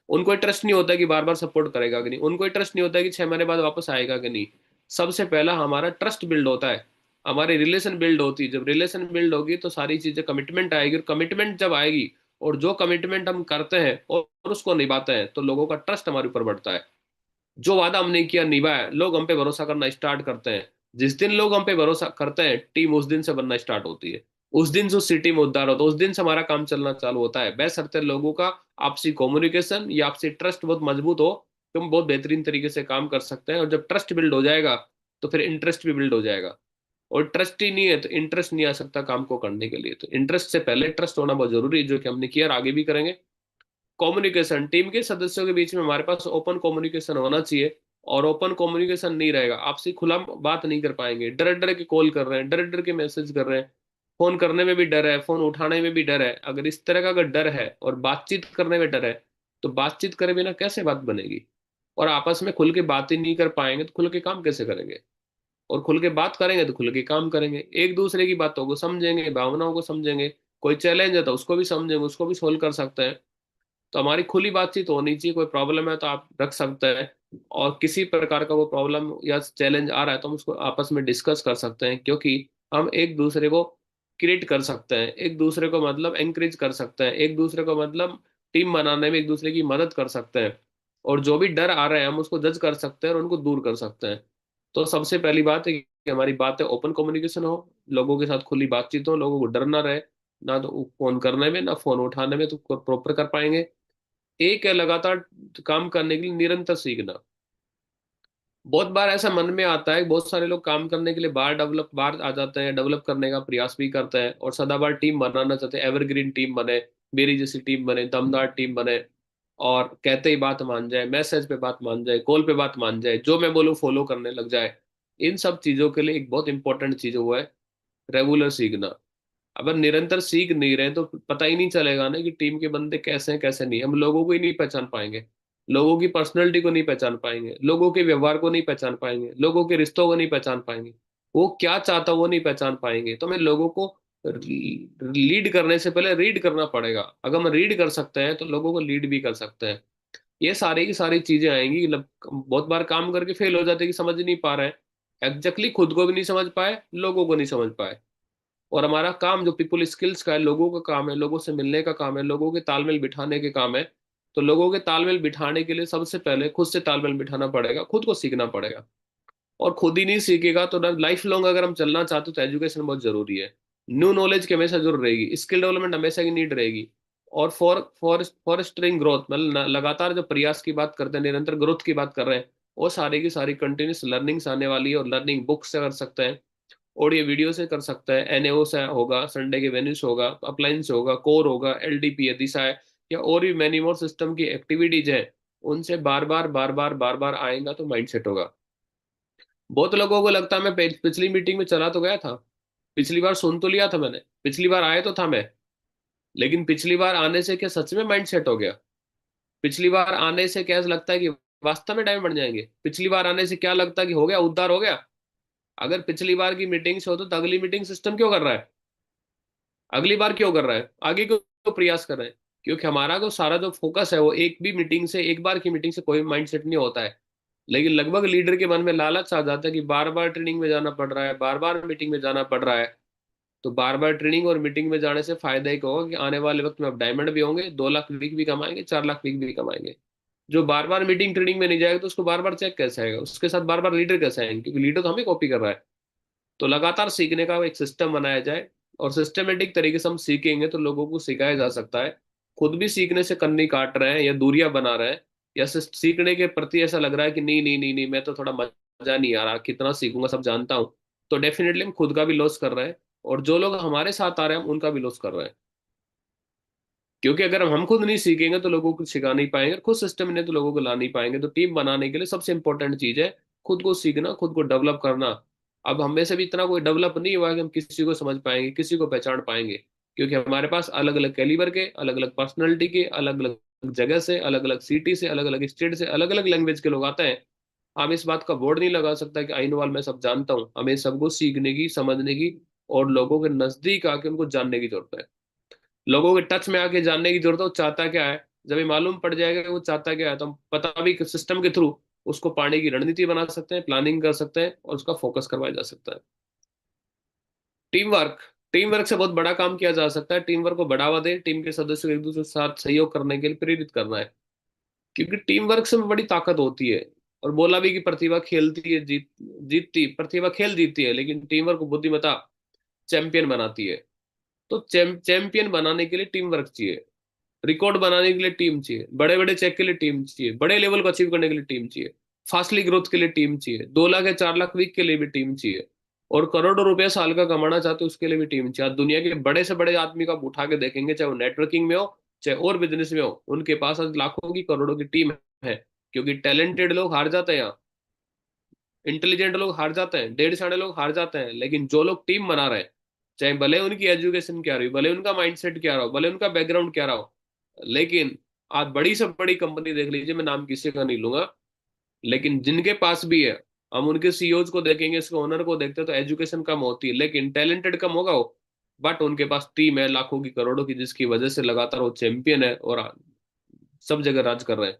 उनको ट्रस्ट नहीं होता कि बार बार सपोर्ट करेगा कि नहीं। उनको ट्रस्ट नहीं होता कि 6 महीने बाद वापस आएगा कि नहीं। सबसे पहला हमारा ट्रस्ट बिल्ड होता है, हमारी रिलेशन बिल्ड होती है। जब रिलेशन बिल्ड होगी तो सारी चीजें, कमिटमेंट आएगी, और कमिटमेंट जब आएगी और जो कमिटमेंट हम करते हैं और उसको निभाते हैं तो लोगों का ट्रस्ट हमारे ऊपर बढ़ता है। जो वादा हमने किया निभाया, लोग हम पे भरोसा करना स्टार्ट करते हैं। जिस दिन लोग हम पे भरोसा करते हैं टीम उस दिन से बनना स्टार्ट होती है। उस दिन से सिटी में उद्धार होता है, उस दिन से हमारा काम चलना चालू होता है। बशर्ते लोगों का आपसी कम्युनिकेशन या आपसी ट्रस्ट बहुत मजबूत हो तो हम बहुत बेहतरीन तरीके से काम कर सकते हैं। और जब ट्रस्ट बिल्ड हो जाएगा तो फिर इंटरेस्ट भी बिल्ड हो जाएगा। और ट्रस्ट ही नहीं है तो इंटरेस्ट नहीं आ सकता काम को करने के लिए। तो इंटरेस्ट से पहले ट्रस्ट होना बहुत जरूरी है, जो कि हमने किया और आगे भी करेंगे। कम्युनिकेशन, टीम के सदस्यों के बीच में हमारे पास ओपन कम्युनिकेशन होना चाहिए। और ओपन कम्युनिकेशन नहीं रहेगा, आपसे खुला बात नहीं कर पाएंगे। डर डर के कॉल कर रहे हैं, डर डर के मैसेज कर रहे हैं, फोन करने में भी डर है, फोन उठाने में भी डर है। अगर इस तरह का अगर डर है और बातचीत करने में डर है, तो बातचीत करे बिना कैसे बात बनेगी? और आपस में खुल के बात ही नहीं कर पाएंगे तो खुल के काम कैसे करेंगे? और खुल के बात करेंगे तो खुल के काम करेंगे, एक दूसरे की बातों को समझेंगे, भावनाओं को समझेंगे। कोई चैलेंज है तो उसको भी समझेंगे, उसको भी सोल्व कर सकते हैं। तो हमारी खुली बातचीत होनी चाहिए। कोई प्रॉब्लम है तो आप रख सकते हैं, और किसी प्रकार का वो प्रॉब्लम या चैलेंज आ रहा है तो हम उसको आपस में डिस्कस कर सकते हैं, क्योंकि हम एक दूसरे को क्रिएट कर सकते हैं, एक दूसरे को मतलब एंकरेज कर सकते हैं, एक दूसरे को मतलब टीम बनाने में एक दूसरे की मदद कर सकते हैं। और जो भी डर आ रहे हैं हम उसको जज कर सकते हैं और उनको दूर कर सकते हैं। तो सबसे पहली बात है कि हमारी बातें ओपन कम्युनिकेशन हो, लोगों के साथ खुली बातचीत हो, लोगों को डर ना रहे, ना तो फोन करने में ना फोन उठाने में, तो प्रॉपर कर पाएंगे। एक है लगातार काम करने के लिए निरंतर सीखना। बहुत बार ऐसा मन में आता है, बहुत सारे लोग काम करने के लिए बाहर आ जाते हैं, डेवलप करने का प्रयास भी करते हैं और सदाबहार टीम बनाना चाहते हैं, एवरग्रीन टीम बने, मेरी जैसी टीम बने, दमदार टीम बने, और कहते ही बात मान जाए, मैसेज पे बात मान जाए, कॉल पे बात मान जाए, जो मैं बोलूँ फॉलो करने लग जाए। इन सब चीजों के लिए एक बहुत इंपॉर्टेंट चीज हुआ है रेगुलर सीखना। अगर निरंतर सीख नहीं रहे तो पता ही नहीं चलेगा ना कि टीम के बंदे कैसे हैं कैसे नहीं। हम लोगों को ही नहीं पहचान पाएंगे, लोगों की पर्सनैलिटी को नहीं पहचान पाएंगे, लोगों के व्यवहार को नहीं पहचान पाएंगे, लोगों के रिश्तों को नहीं पहचान पाएंगे, वो क्या चाहता वो नहीं पहचान पाएंगे। तो हमें लोगों को लीड करने से पहले रीड करना पड़ेगा। अगर हम रीड कर सकते हैं तो लोगों को लीड भी कर सकते हैं। ये सारी की सारी चीजें आएंगी। बहुत बार काम करके फेल हो जाते हैं कि समझ नहीं पा रहे हैं, एग्जैक्टली खुद को भी नहीं समझ पाए, लोगों को नहीं समझ पाए। और हमारा काम जो पीपल स्किल्स का है, लोगों का काम है, लोगों से मिलने का काम है, लोगों के तालमेल बिठाने के काम है। तो लोगों के तालमेल बिठाने के लिए सबसे पहले खुद से तालमेल बिठाना पड़ेगा, खुद को सीखना पड़ेगा। और खुद ही नहीं सीखेगा तो लाइफ लॉन्ग अगर हम चलना चाहते हो तो एजुकेशन बहुत जरूरी है। न्यू नॉलेज की हमेशा जरूर रहेगी, स्किल डेवलपमेंट हमेशा की नीड रहेगी। और फॉर ग्रोथ मतलब लगातार जो प्रयास की बात करते हैं, निरंतर ग्रोथ की बात कर रहे हैं, वो सारी की सारी कंटिन्यूस लर्निंग्स आने वाली है। और लर्निंग बुक से कर सकते हैं, ऑडियो वीडियो से कर सकता है, एनएओ से होगा, संडे के वेन्यू से होगा, अपलाइन से होगा, कोर होगा, एलडीपी है, दिशा है, या और भी मैनी मोर सिस्टम की एक्टिविटीज है। उनसे बार बार आएगा तो माइंड सेट होगा। बहुत लोगों को लगता है मैं पिछली मीटिंग में चला तो गया था, पिछली बार सुन तो लिया था मैंने, पिछली बार आए तो था मैं, लेकिन पिछली बार आने से क्या सच में माइंड सेट हो गया? पिछली बार आने से क्या लगता है कि वास्तव में टाइम बढ़ जाएंगे? पिछली बार आने से क्या लगता है कि हो गया, उद्धार हो गया? अगर पिछली बार की मीटिंग से हो तो अगली मीटिंग सिस्टम क्यों कर रहा है? अगली बार क्यों कर रहा है, आगे क्यों प्रयास कर रहे हैं? क्योंकि हमारा जो सारा जो फोकस है वो एक भी मीटिंग से, एक बार की मीटिंग से कोई माइंड सेट नहीं होता है। लेकिन लगभग लीडर के मन में लालच आ जाता है कि बार बार ट्रेनिंग में जाना पड़ रहा है, बार बार मीटिंग में जाना पड़ रहा है। तो बार बार ट्रेनिंग और मीटिंग में जाने से फायदा ही होगा कि आने वाले वक्त में आप डायमंड भी होंगे, 2 लाख वीक भी कमाएंगे, 4 लाख वीक भी कमाएंगे। जो बार बार मीटिंग ट्रेनिंग में नहीं जाएगा तो उसको बार बार चेक कैसे आएगा, उसके साथ बार बार लीडर कैसे आएंगे? क्योंकि लीडर तो हमें कॉपी कर रहा है। तो लगातार सीखने का एक सिस्टम बनाया जाए, और सिस्टमेटिक तरीके से हम सीखेंगे तो लोगों को सिखाया जा सकता है। खुद भी सीखने से कन्नी काट रहे हैं या दूरियां बना रहे हैं, या सीखने के प्रति ऐसा लग रहा है कि नहीं नहीं नहीं नहीं, मैं तो थोड़ा मजा नहीं आ रहा, कितना सीखूंगा, सब जानता हूँ, तो डेफिनेटली हम खुद का भी लॉस कर रहे हैं, और जो लोग हमारे साथ आ रहे हैं हम उनका भी लॉस कर रहे हैं। क्योंकि अगर हम खुद नहीं सीखेंगे तो लोगों को सिखा नहीं पाएंगे, खुद सिस्टम नहीं तो लोगों को ला नहीं पाएंगे। तो टीम बनाने के लिए सबसे इंपॉर्टेंट चीज है खुद को सीखना, खुद को डेवलप करना। अब हम में से भी इतना कोई डेवलप नहीं हुआ है कि हम किसी को समझ पाएंगे, किसी को पहचान पाएंगे, क्योंकि हमारे पास अलग अलग कैलिबर के, अलग अलग पर्सनैलिटी के, अलग अलग जगह से, अलग अलग सिटी से, अलग अलग स्टेट से, अलग अलग लैंग्वेज के लोग आते हैं। हम इस बात का बोर्ड नहीं लगा सकता कि आई नो ऑल, मैं सब जानता हूँ। हमें सबको सीखने की, समझने की, और लोगों के नजदीक आके उनको जानने की जरूरत है। लोगों के टच में आके जानने की जरूरत है वो चाहता क्या है। जब ये मालूम पड़ जाएगा कि वो चाहता क्या है तो हम पता भी सिस्टम के थ्रू उसको पाने की रणनीति बना सकते हैं, प्लानिंग कर सकते हैं, और उसका फोकस करवाया जा सकता है। टीम वर्क, टीम वर्क से बहुत बड़ा काम किया जा सकता है। टीम वर्क को बढ़ावा दे, टीम के सदस्यों को एक दूसरे के साथ सहयोग करने के लिए प्रेरित करना है, क्योंकि टीम वर्क से बड़ी ताकत होती है। और बोला भी कि प्रतिभा खेलती है, जीतती, प्रतिभा खेल जीतती है, लेकिन टीम वर्क बुद्धिमत्ता चैंपियन बनाती है। तो चैंपियन बनाने के लिए टीम वर्क चाहिए, रिकॉर्ड बनाने के लिए टीम चाहिए, बड़े बड़े चेक के लिए टीम चाहिए, बड़े लेवल को अचीव करने के लिए टीम चाहिए, फास्टली ग्रोथ के लिए टीम चाहिए, 2 लाख या 4 लाख वीक के लिए भी टीम चाहिए, और करोड़ों रुपए साल का कमाना चाहते हो उसके लिए भी टीम चाहिए। आज दुनिया के बड़े से बड़े आदमी का आप उठा के देखेंगे, चाहे वो नेटवर्किंग में हो, चाहे और बिजनेस में हो, उनके पास आज लाखों की, करोड़ों की टीम है। क्योंकि टैलेंटेड लोग हार जाते हैं यहाँ, इंटेलिजेंट लोग हार जाते हैं, डेढ़ साढ़े लोग हार जाते हैं, लेकिन जो लोग टीम बना रहे हैं चाहे भले उनकी एजुकेशन क्या रही, भले उनका माइंडसेट क्या रहा हो, भले उनका बैकग्राउंड क्या रहा हो। लेकिन आज बड़ी से बड़ी कंपनी देख लीजिए, मैं नाम किसी का नहीं लूंगा, लेकिन जिनके पास भी है, हम उनके सीईओज को देखेंगे, इसके ओनर को देखते हैं, तो एजुकेशन कम होती है लेकिन टैलेंटेड कम होगा वो। बट उनके पास टीम है लाखों की, करोड़ों की, जिसकी वजह से लगातार वो चैंपियन है और सब जगह राज कर रहे हैं।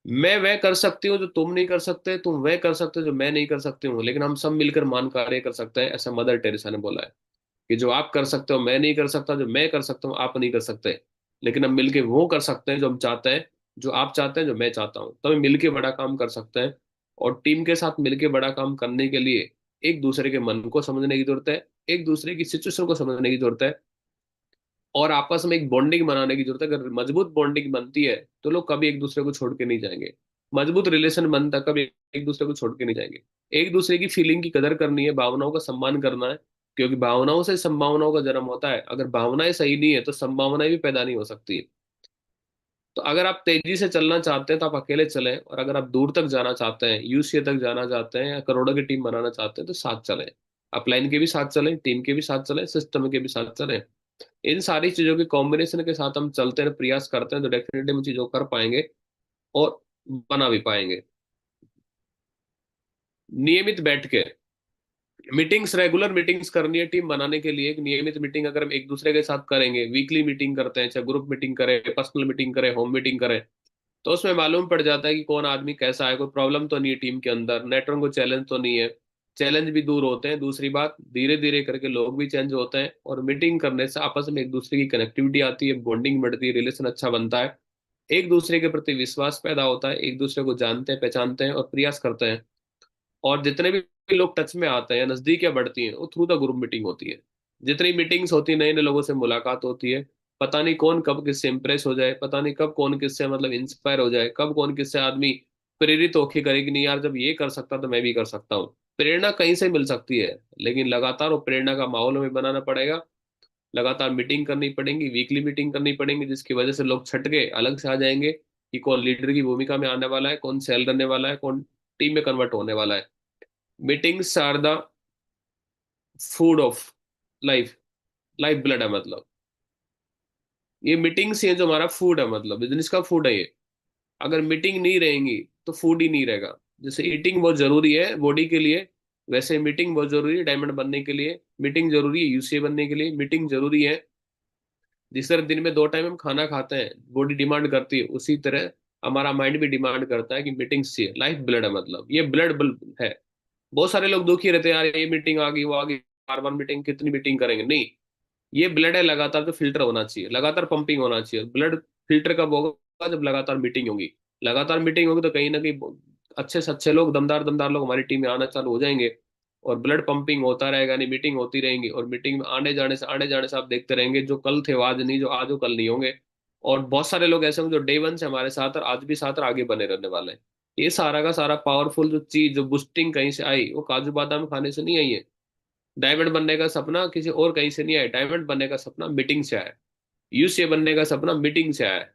मैं वह कर सकती हूँ जो तुम नहीं कर सकते, तुम वह कर सकते हो जो मैं नहीं कर सकती हूँ, लेकिन हम सब मिलकर मान कार्य कर सकते हैं, ऐसा मदर टेरेसा ने बोला है। कि जो आप कर सकते हो मैं नहीं कर सकता, जो मैं कर सकता हूँ आप नहीं कर सकते, लेकिन हम मिलके वो कर सकते हैं जो हम चाहते हैं, जो आप चाहते हैं, जो मैं चाहता हूँ, तभी मिलके बड़ा काम कर सकते हैं। और टीम के साथ मिलके बड़ा काम करने के लिए एक दूसरे के मन को समझने की जरूरत है, एक दूसरे की सिचुएशन को समझने की जरूरत है, और आपस में एक बॉन्डिंग बनाने की जरूरत है। अगर मजबूत बॉन्डिंग बनती है तो लोग कभी एक दूसरे को छोड़ के नहीं जाएंगे। मजबूत रिलेशन बनता है, कभी एक दूसरे को छोड़ के नहीं जाएंगे। एक दूसरे की फीलिंग की कदर करनी है, भावनाओं का सम्मान करना है, क्योंकि भावनाओं से संभावनाओं का जन्म होता है। अगर भावनाएं सही नहीं है तो संभावनाएं भी पैदा नहीं हो सकती। तो अगर आप तेजी से चलना चाहते हैं तो आप अकेले चलें, और अगर आप दूर तक जाना चाहते हैं, यूसीए तक जाना चाहते हैं, या करोड़ों की टीम बनाना चाहते हैं, तो साथ चलें। अपलाइन के भी साथ चलें, टीम के भी साथ चलें, सिस्टम के भी साथ चलें। इन सारी चीजों के कॉम्बिनेशन के साथ हम चलते हैं, प्रयास करते हैं, तो डेफिनेटली हम चीजों को कर पाएंगे और बना भी पाएंगे। नियमित बैठ के मीटिंग्स, रेगुलर मीटिंग्स करनी है टीम बनाने के लिए। एक नियमित मीटिंग अगर हम एक दूसरे के साथ करेंगे, वीकली मीटिंग करते हैं, चाहे ग्रुप मीटिंग करें, पर्सनल मीटिंग करें, होम मीटिंग करें, तो उसमें मालूम पड़ जाता है कि कौन आदमी कैसा है, कोई प्रॉब्लम तो नहीं है टीम के अंदर, नेटवर्क को चैलेंज तो नहीं है। चैलेंज भी दूर होते हैं। दूसरी बात, धीरे धीरे करके लोग भी चेंज होते हैं, और मीटिंग करने से आपस में एक दूसरे की कनेक्टिविटी आती है, बॉन्डिंग बढ़ती है, रिलेशन अच्छा बनता है, एक दूसरे के प्रति विश्वास पैदा होता है, एक दूसरे को जानते हैं, पहचानते हैं और प्रयास करते हैं। और जितने भी लोग टच में आते हैं, नजदीकियां बढ़ती हैं, वो थ्रू द ग्रुप मीटिंग होती है। जितनी मीटिंग्स होती है, नए नए लोगों से मुलाकात होती है, पता नहीं कौन कब किससे इंप्रेस हो जाए, पता नहीं कब कौन किससे मतलब इंस्पायर हो जाए, कब कौन किससे आदमी प्रेरित होके करे कि नहीं यार, जब ये कर सकता तो मैं भी कर सकता हूँ। प्रेरणा कहीं से मिल सकती है, लेकिन लगातार वो प्रेरणा का माहौल हमें बनाना पड़ेगा। लगातार मीटिंग करनी पड़ेगी, वीकली मीटिंग करनी पड़ेगी, जिसकी वजह से लोग छट के अलग से आ जाएंगे कि कौन लीडर की भूमिका में आने वाला है, कौन सेल करने वाला है, कौन टीम में कन्वर्ट होने वाला है। Meetings are the food of life, life blood है मतलब। ये मीटिंग्स ये जो हमारा फूड है, मतलब बिजनेस का फूड है ये। अगर मीटिंग नहीं रहेंगी तो फूड ही नहीं रहेगा। जैसे ईटिंग बहुत जरूरी है बॉडी के लिए, वैसे मीटिंग बहुत जरूरी है डायमंड बनने के लिए, मीटिंग जरूरी है यूसीए बनने के लिए, मीटिंग जरूरी है। जिस तरह दिन में 2 टाइम हम खाना खाते हैं, बॉडी डिमांड करती है, उसी तरह हमारा माइंड भी डिमांड करता है कि मीटिंग्स चाहिए। लाइफ ब्लड है मतलब, ये ब्लड है। बहुत सारे लोग दुखी रहते हैं, यार ये मीटिंग आ गई, वो आ गई, बार बार मीटिंग, कितनी मीटिंग करेंगे। नहीं, ये ब्लड है लगातार, जो फिल्टर होना चाहिए, लगातार पंपिंग होना चाहिए। ब्लड फिल्टर कब होगा? जब लगातार मीटिंग होगी। लगातार मीटिंग होगी तो कहीं ना कहीं अच्छे से अच्छे लोग, दमदार दमदार लोग हमारी टीम में आना चालू हो जाएंगे, और ब्लड पंपिंग होता रहेगा, नहीं मीटिंग होती रहेंगी, और मीटिंग में आने जाने से आप देखते रहेंगे, जो कल थे वो आज नहीं, जो आज हो कल नहीं होंगे। और बहुत सारे लोग ऐसे होंगे जो डे वन से हमारे साथ और आज भी साथ और आगे बने रहने वाले हैं। ये सारा का सारा पावरफुल जो चीज, जो बूस्टिंग कहीं से आई, वो काजू बादाम खाने से नहीं आई है। डायमंड बनने का सपना किसी और कहीं से नहीं आया, डायमंड बनने का सपना मीटिंग से आया। यूसीए बनने का सपना मीटिंग से आया।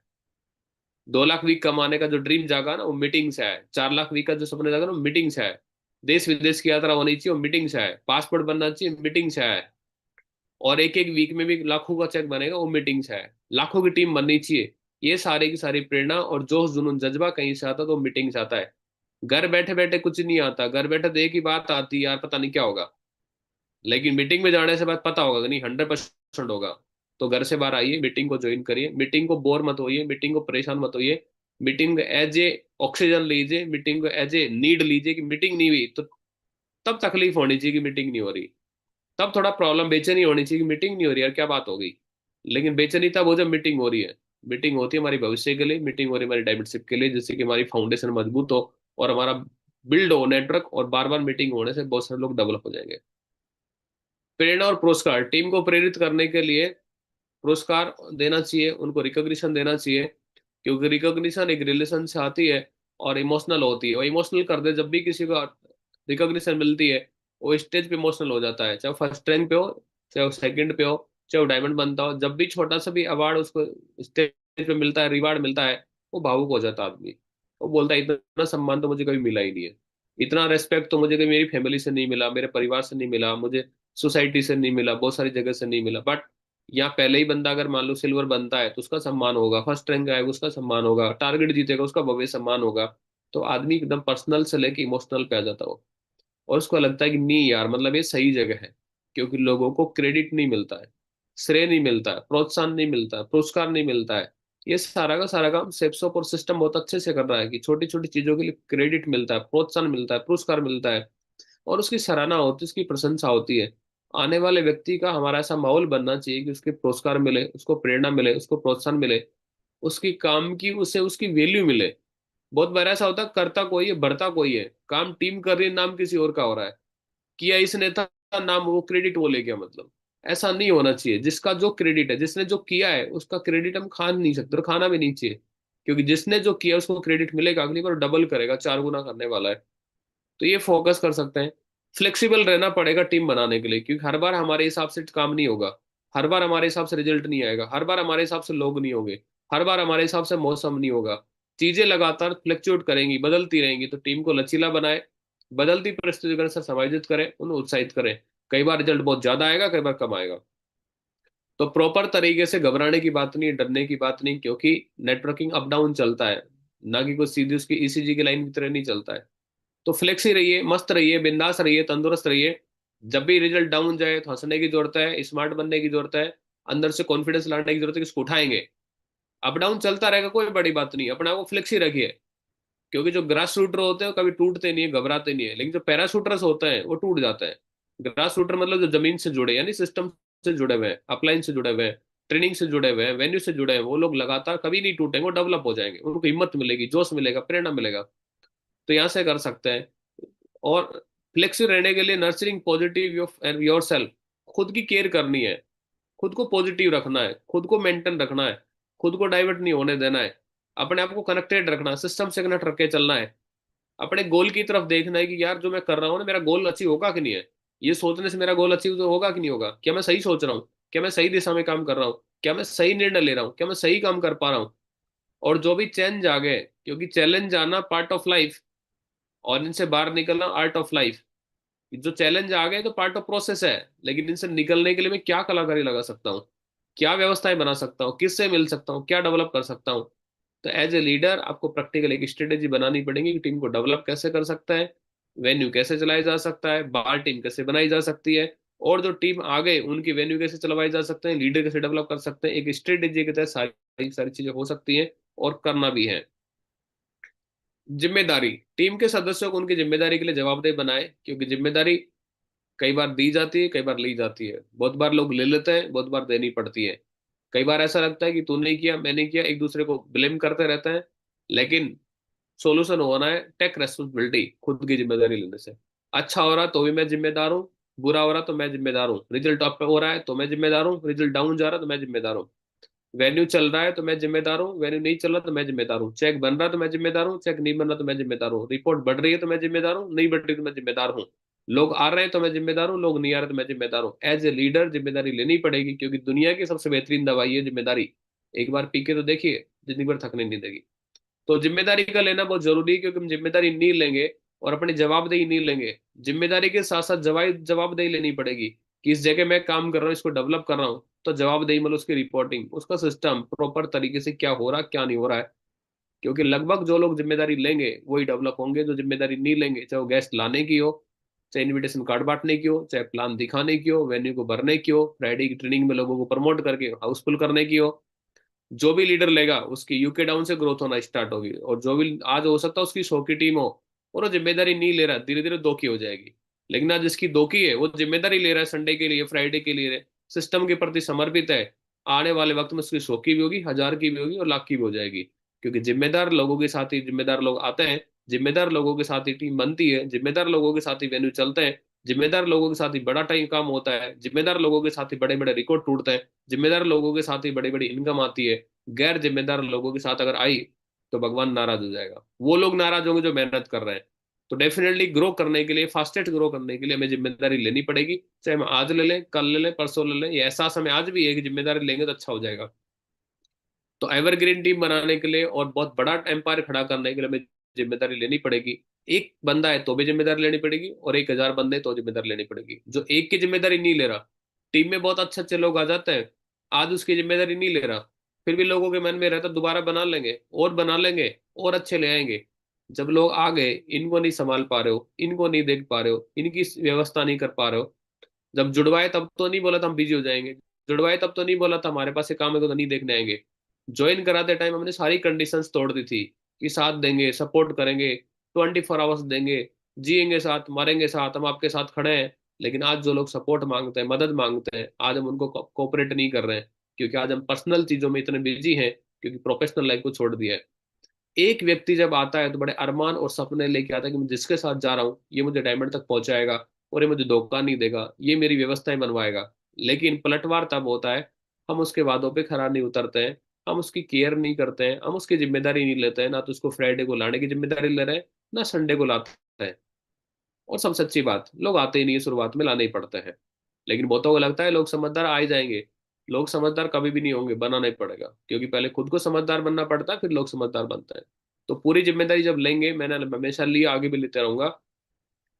2 लाख वीक कमाने का जो ड्रीम जागा ना, वो मीटिंग से आया। 4 लाख वीक का जो सपना जागा ना, वो मीटिंग से आया। देश विदेश की यात्रा होनी चाहिए, वो मीटिंग से आया। पासपोर्ट बनना चाहिए, मीटिंग से आया। और एक एक वीक में भी लाखों का चेक बनेगा, वो मीटिंग से आया। लाखों की टीम बननी चाहिए, ये सारी की सारी प्रेरणा और जोश जुनून जज्बा कहीं से आता है, तो मीटिंग से आता है। घर बैठे बैठे कुछ नहीं आता। घर बैठे तो एक ही बात आती है, यार पता नहीं क्या होगा। लेकिन मीटिंग में जाने से बाद पता होगा कि नहीं, 100% होगा। तो घर से बाहर आइए, मीटिंग को ज्वाइन करिए, मीटिंग को बोर मत होइए, मीटिंग को परेशान मत होइए। मीटिंग को एज ए ऑक्सीजन लीजिए, मीटिंग को एज ए नीड लीजिए। कि मीटिंग नहीं हुई तो तब तकलीफ होनी चाहिए कि मीटिंग नहीं हो रही, तब थोड़ा प्रॉब्लम, बेचैनी होनी चाहिए कि मीटिंग नहीं हो रही यार, क्या बात हो गई। लेकिन बेचैनी तब हो जब मीटिंग हो रही है। मीटिंग होती है हमारी भविष्य के लिए, मीटिंग हो रही है हमारी डायमेंडशिप के लिए, जिससे कि हमारी फाउंडेशन मजबूत हो और हमारा बिल्ड हो नेटवर्क, और बार बार मीटिंग होने से बहुत सारे लोग डेवलप हो जाएंगे। प्रेरणा और पुरस्कार, टीम को प्रेरित करने के लिए पुरस्कार देना चाहिए, उनको रिकॉग्निशन देना चाहिए। क्योंकि रिकॉग्निशन एक रिलेशन से आती है और इमोशनल होती है। और इमोशनल कर दे, जब भी किसी को रिकॉग्निशन मिलती है, वो स्टेज पे इमोशनल हो जाता है, चाहे वो फर्स्ट रैंक पे हो, चाहे वो सेकंड पे हो, चाहे वो डायमंड बनता हो। जब भी छोटा सा भी अवार्ड उसको स्टेज पे मिलता है, रिवार्ड मिलता है, वो भावुक हो जाता है आदमी। वो बोलता है इतना सम्मान तो मुझे कभी मिला ही नहीं है, इतना रेस्पेक्ट तो मुझे कभी मेरी फैमिली से नहीं मिला, मेरे परिवार से नहीं मिला, मुझे सोसाइटी से नहीं मिला, बहुत सारी जगह से नहीं मिला, बट यहाँ पहले ही बंदा अगर मान लो सिल्वर बनता है तो उसका सम्मान होगा, फर्स्ट रैंक आएगा उसका सम्मान होगा, टारगेट जीतेगा उसका भव्य सम्मान होगा। तो आदमी एकदम पर्सनल से लेके इमोशनल पे आ जाता हो, और उसको लगता है कि नहीं यार मतलब ये सही जगह है, क्योंकि लोगों को क्रेडिट नहीं मिलता है, श्रेय नहीं मिलता है, प्रोत्साहन नहीं मिलता है, पुरस्कार नहीं मिलता है। ये सारा का सारा काम सेप्सोप और सिस्टम बहुत अच्छे से कर रहा है कि छोटी छोटी चीजों के लिए क्रेडिट मिलता है, प्रोत्साहन मिलता है, पुरस्कार मिलता है, और उसकी सराहना होती है, उसकी प्रशंसा होती है। आने वाले व्यक्ति का हमारा ऐसा माहौल बनना चाहिए कि उसके पुरस्कार मिले, उसको प्रेरणा मिले, उसको प्रोत्साहन मिले, उसकी काम की उसे उसकी वैल्यू मिले। बहुत बार ऐसा होता है करता कोई है बढ़ता कोई है, काम टीम कर रही है, नाम किसी और का हो रहा है, किया इसने था, नाम वो क्रेडिट वो ले गया, मतलब ऐसा नहीं होना चाहिए। जिसका जो क्रेडिट है, जिसने जो किया है उसका क्रेडिट हम खा नहीं सकते और खाना भी नहीं चाहिए, क्योंकि जिसने जो किया उसको क्रेडिट मिलेगा, अगली बार डबल करेगा, चार गुना करने वाला है। तो ये फोकस कर सकते हैं। फ्लेक्सिबल रहना पड़ेगा टीम बनाने के लिए, क्योंकि हर बार हमारे हिसाब से काम नहीं होगा, हर बार हमारे हिसाब से रिजल्ट नहीं आएगा, हर बार हमारे हिसाब से लोग नहीं होंगे, हर बार हमारे हिसाब से मौसम नहीं होगा। चीजें लगातार फ्लक्चुएट करेंगी, बदलती रहेंगी, तो टीम को लचीला बनाए, बदलती परिस्थितियों के अनुसार समायोजित करें, उन्हें उत्साहित करें। कई बार रिजल्ट बहुत ज्यादा आएगा, कई बार कम आएगा। तो प्रॉपर तरीके से घबराने की बात नहीं, डरने की बात नहीं, क्योंकि नेटवर्किंग अप डाउन चलता है, ना कि कुछ सीधी उसकी ईसीजी की लाइन की तरह नहीं चलता है। तो फ्लेक्सी रहिए, मस्त रहिए, बिंदास रहिए, तंदुरुस्त रहिए। जब भी रिजल्ट डाउन जाए तो हंसने की जरूरत है, स्मार्ट बनने की जरूरत है, अंदर से कॉन्फिडेंस लाने की जरूरत है कि इसको उठाएंगे। अप डाउन चलता रहेगा, कोई बड़ी बात नहीं, अपने आप को फ्लेक्सी रखिए। क्योंकि जो ग्रास शूटर होते हैं वो कभी टूटते नहीं है, घबराते नहीं है, लेकिन जो पैराशूटर्स होते हैं वो टूट जाते हैं। ग्रास शूटर मतलब जो जमीन से जुड़े, यानी सिस्टम से जुड़े हुए हैं, अपलाइन से जुड़े हुए हैं, ट्रेनिंग से जुड़े हुए हैं, वेन्यू से जुड़े हैं, वो लोग लगातार कभी नहीं टूटेंगे, वो डेवलप हो जाएंगे, उनको हिम्मत मिलेगी, जोश मिलेगा, प्रेरणा मिलेगा। तो यहाँ से कर सकते हैं। और फ्लेक्सिबल रहने के लिए नर्चरिंग पॉजिटिव योर सेल्फ, खुद की केयर करनी है, खुद को पॉजिटिव रखना है, खुद को मेंटेन रखना है, खुद को डाइवर्ट नहीं होने देना है, अपने आप को कनेक्टेड रखना है, सिस्टम से कनेक्ट रख के चलना है, अपने गोल की तरफ देखना है कि यार जो मैं कर रहा हूँ ना, मेरा गोल अचीव होगा कि नहीं है। ये सोचने से मेरा गोल अचीव तो होगा कि नहीं होगा, क्या मैं सही सोच रहा हूँ, क्या मैं सही दिशा में काम कर रहा हूँ, क्या मैं सही निर्णय ले रहा हूँ, क्या मैं सही काम कर पा रहा हूँ। और जो भी चेंज आ गए, क्योंकि चैलेंज आना पार्ट ऑफ लाइफ, और इनसे बाहर निकलना आर्ट ऑफ लाइफ। जो चैलेंज आ गए तो पार्ट ऑफ प्रोसेस है, लेकिन इनसे निकलने के लिए मैं क्या कलाकारी लगा सकता हूँ, क्या व्यवस्थाएं बना सकता हूँ, किससे मिल सकता हूँ, क्या डेवलप कर सकता हूँ। तो एज ए लीडर आपको प्रैक्टिकल एक स्ट्रेटेजी बनानी पड़ेगी कि टीम को डेवलप कैसे कर सकता है, वेन्यू कैसे चलाया जा सकता है, बाहर टीम कैसे बनाई जा सकती है, और जो टीम आ गए उनकी वेन्यू कैसे चलवाई जा सकते हैं, लीडर कैसे डेवलप कर सकते हैं। एक स्ट्रेटेजी के तहत सारी सारी चीजें हो सकती हैं, और करना भी है। जिम्मेदारी, टीम के सदस्यों को उनकी जिम्मेदारी के लिए जवाबदेह बनाए, क्योंकि जिम्मेदारी कई बार दी जाती है, कई बार ली जाती है, बहुत बार लोग ले लेते हैं, बहुत बार देनी पड़ती है। कई बार ऐसा लगता है कि तूने किया मैंने किया, एक दूसरे को ब्लेम करते रहते हैं, लेकिन सॉल्यूशन होना है टेक रेस्पॉन्सिबिलिटी, खुद की जिम्मेदारी लेने से। अच्छा हो रहा तो भी मैं जिम्मेदार हूँ, बुरा हो रहा तो मैं जिम्मेदार हूँ, रिजल्ट अप हो रहा है तो मैं जिम्मेदार हूँ, रिजल्ट डाउन जा रहा है तो मैं जिम्मेदार हूँ, वेन्यू चल रहा है तो मैं जिम्मेदार हूँ, वेन्यू नहीं चल रहा तो मैं जिम्मेदार हूँ, चेक बन रहा है तो मैं जिम्मेदार हूँ, चेक नहीं बन रहा तो मैं जिम्मेदार हूँ, रिपोर्ट बढ़ रही है तो मैं जिम्मेदार हूँ, नहीं बढ़ रही तो मैं जिम्मेदार हूँ, लोग आ रहे हैं तो मैं जिम्मेदार हूँ, लोग नहीं आ रहे तो मैं जिम्मेदार हूँ। एज ए लीडर जिम्मेदारी लेनी पड़ेगी, क्योंकि दुनिया की सबसे बेहतरीन दवाई है जिम्मेदारी। एक बार पी के तो देखिए, जिंदगी भर थकने नहीं देगी। तो जिम्मेदारी का लेना बहुत जरूरी है, क्योंकि हम जिम्मेदारी नहीं लेंगे और अपनी जवाबदेही नहीं लेंगे, जिम्मेदारी के साथ साथ जवाबदेही लेनी पड़ेगी कि इस जगह मैं काम कर रहा हूँ, इसको डेवलप कर रहा हूँ, तो जवाबदेही मतलब उसकी रिपोर्टिंग, उसका सिस्टम प्रॉपर तरीके से क्या हो रहा क्या नहीं हो रहा है। क्योंकि लगभग जो लोग जिम्मेदारी लेंगे वही डेवलप होंगे, जो जिम्मेदारी नहीं लेंगे, चाहे वो गेस्ट लाने की हो, चाहे इनविटेशन कार्ड बांटने की हो, चाहे प्लान दिखाने की हो, वेन्यू को भरने की हो, फ्राइडे की ट्रेनिंग में लोगों को प्रमोट करके हाउसफुल करने की हो, जो भी लीडर लेगा उसकी यूके डाउन से ग्रोथ होना स्टार्ट होगी। और जो भी आज हो सकता है उसकी 100 की टीम हो और वो जिम्मेदारी नहीं ले रहा, धीरे धीरे 2 की हो जाएगी। लेकिन आज जिसकी 2 की है वो जिम्मेदारी ले रहा है, संडे के लिए, फ्राइडे के लिए, सिस्टम के प्रति समर्पित है, आने वाले वक्त में उसकी 100 की भी होगी, 1000 की भी होगी, और लाख की भी हो जाएगी। क्योंकि जिम्मेदार लोगों के साथ ही जिम्मेदार लोग आते हैं, जिम्मेदार लोगों के साथ ही टीम बनती है, जिम्मेदार लोगों के साथ ही वेन्यू चलते हैं, जिम्मेदार लोगों के साथ ही बड़ा टाइम काम होता है, जिम्मेदार लोगों के साथ ही बड़े बड़े रिकॉर्ड टूटते हैं, जिम्मेदार लोगों के साथ ही बड़ी बड़ी इनकम आती है। गैर जिम्मेदार लोगों के साथ अगर आई तो भगवान नाराज हो जाएगा, वो लोग नाराज होंगे जो मेहनत कर रहे हैं। तो डेफिनेटली ग्रो करने के लिए, फास्टेस्ट ग्रो करने के लिए हमें जिम्मेदारी लेनी पड़ेगी, चाहे हम आज ले लें, कल ले लें, परसों ले लें, ये एहसास हमें आज भी है कि जिम्मेदारी लेंगे तो अच्छा हो जाएगा। तो एवरग्रीन टीम बनाने के लिए और बहुत बड़ा एम्पायर खड़ा करने के लिए हमें जिम्मेदारी लेनी पड़ेगी। एक बंदा है तो भी जिम्मेदारी लेनी पड़ेगी, और 1,000 बंदे तो जिम्मेदारी लेनी पड़ेगी। जो एक की जिम्मेदारी नहीं ले रहा, टीम में बहुत अच्छे अच्छे लोग आ जाते हैं, आज उसकी जिम्मेदारी नहीं ले रहा, फिर भी लोगों के मन में रहता दोबारा बना लेंगे और बना लेंगे और अच्छे ले आएंगे। जब लोग आ गए, इनको नहीं संभाल पा रहे हो, इनको नहीं देख पा रहे हो, इनकी व्यवस्था नहीं कर पा रहे हो, जब जुड़वाए तब तो नहीं बोला था हम बिजी हो जाएंगे, जुड़वाए तब तो नहीं बोला था हमारे पास ये काम है तो नहीं देखने आएंगे। ज्वाइन कराते टाइम हमने सारी कंडीशंस तोड़ दी थी कि साथ देंगे, सपोर्ट करेंगे, 24 आवर्स देंगे, जिएंगे साथ, मरेंगे साथ, हम आपके साथ खड़े हैं। लेकिन आज जो लोग सपोर्ट मांगते हैं, मदद मांगते हैं, आज हम उनको कोऑपरेट नहीं कर रहे हैं, क्योंकि आज हम पर्सनल चीजों में इतने बिजी हैं, क्योंकि प्रोफेशनल लाइफ को छोड़ दिया है। एक व्यक्ति जब आता है तो बड़े अरमान और सपने लेके आता है कि मैं जिसके साथ जा रहा हूँ ये मुझे डायमंड तक पहुंचाएगा, और ये मुझे धोखा नहीं देगा, ये मेरी व्यवस्थाएं बनवाएगा। लेकिन पलटवार तब होता है, हम उसके वादों पे खरा नहीं उतरते हैं, हम उसकी केयर नहीं करते हैं, हम उसकी जिम्मेदारी नहीं लेते हैं, ना तो उसको फ्राइडे को लाने की जिम्मेदारी ले रहे हैं, ना संडे को लाते हैं। और सब सच्ची बात, लोग आते ही नहीं है, शुरुआत में लाने ही पड़ते हैं। लेकिन बहुतों को लगता है लोग समझदार आ ही जाएंगे। लोग समझदार कभी भी नहीं होंगे, बनाना ही पड़ेगा, क्योंकि पहले खुद को समझदार बनना पड़ता है, फिर लोग समझदार बनते हैं। तो पूरी जिम्मेदारी जब लेंगे, मैंने हमेशा लिया, आगे भी लेते रहूंगा।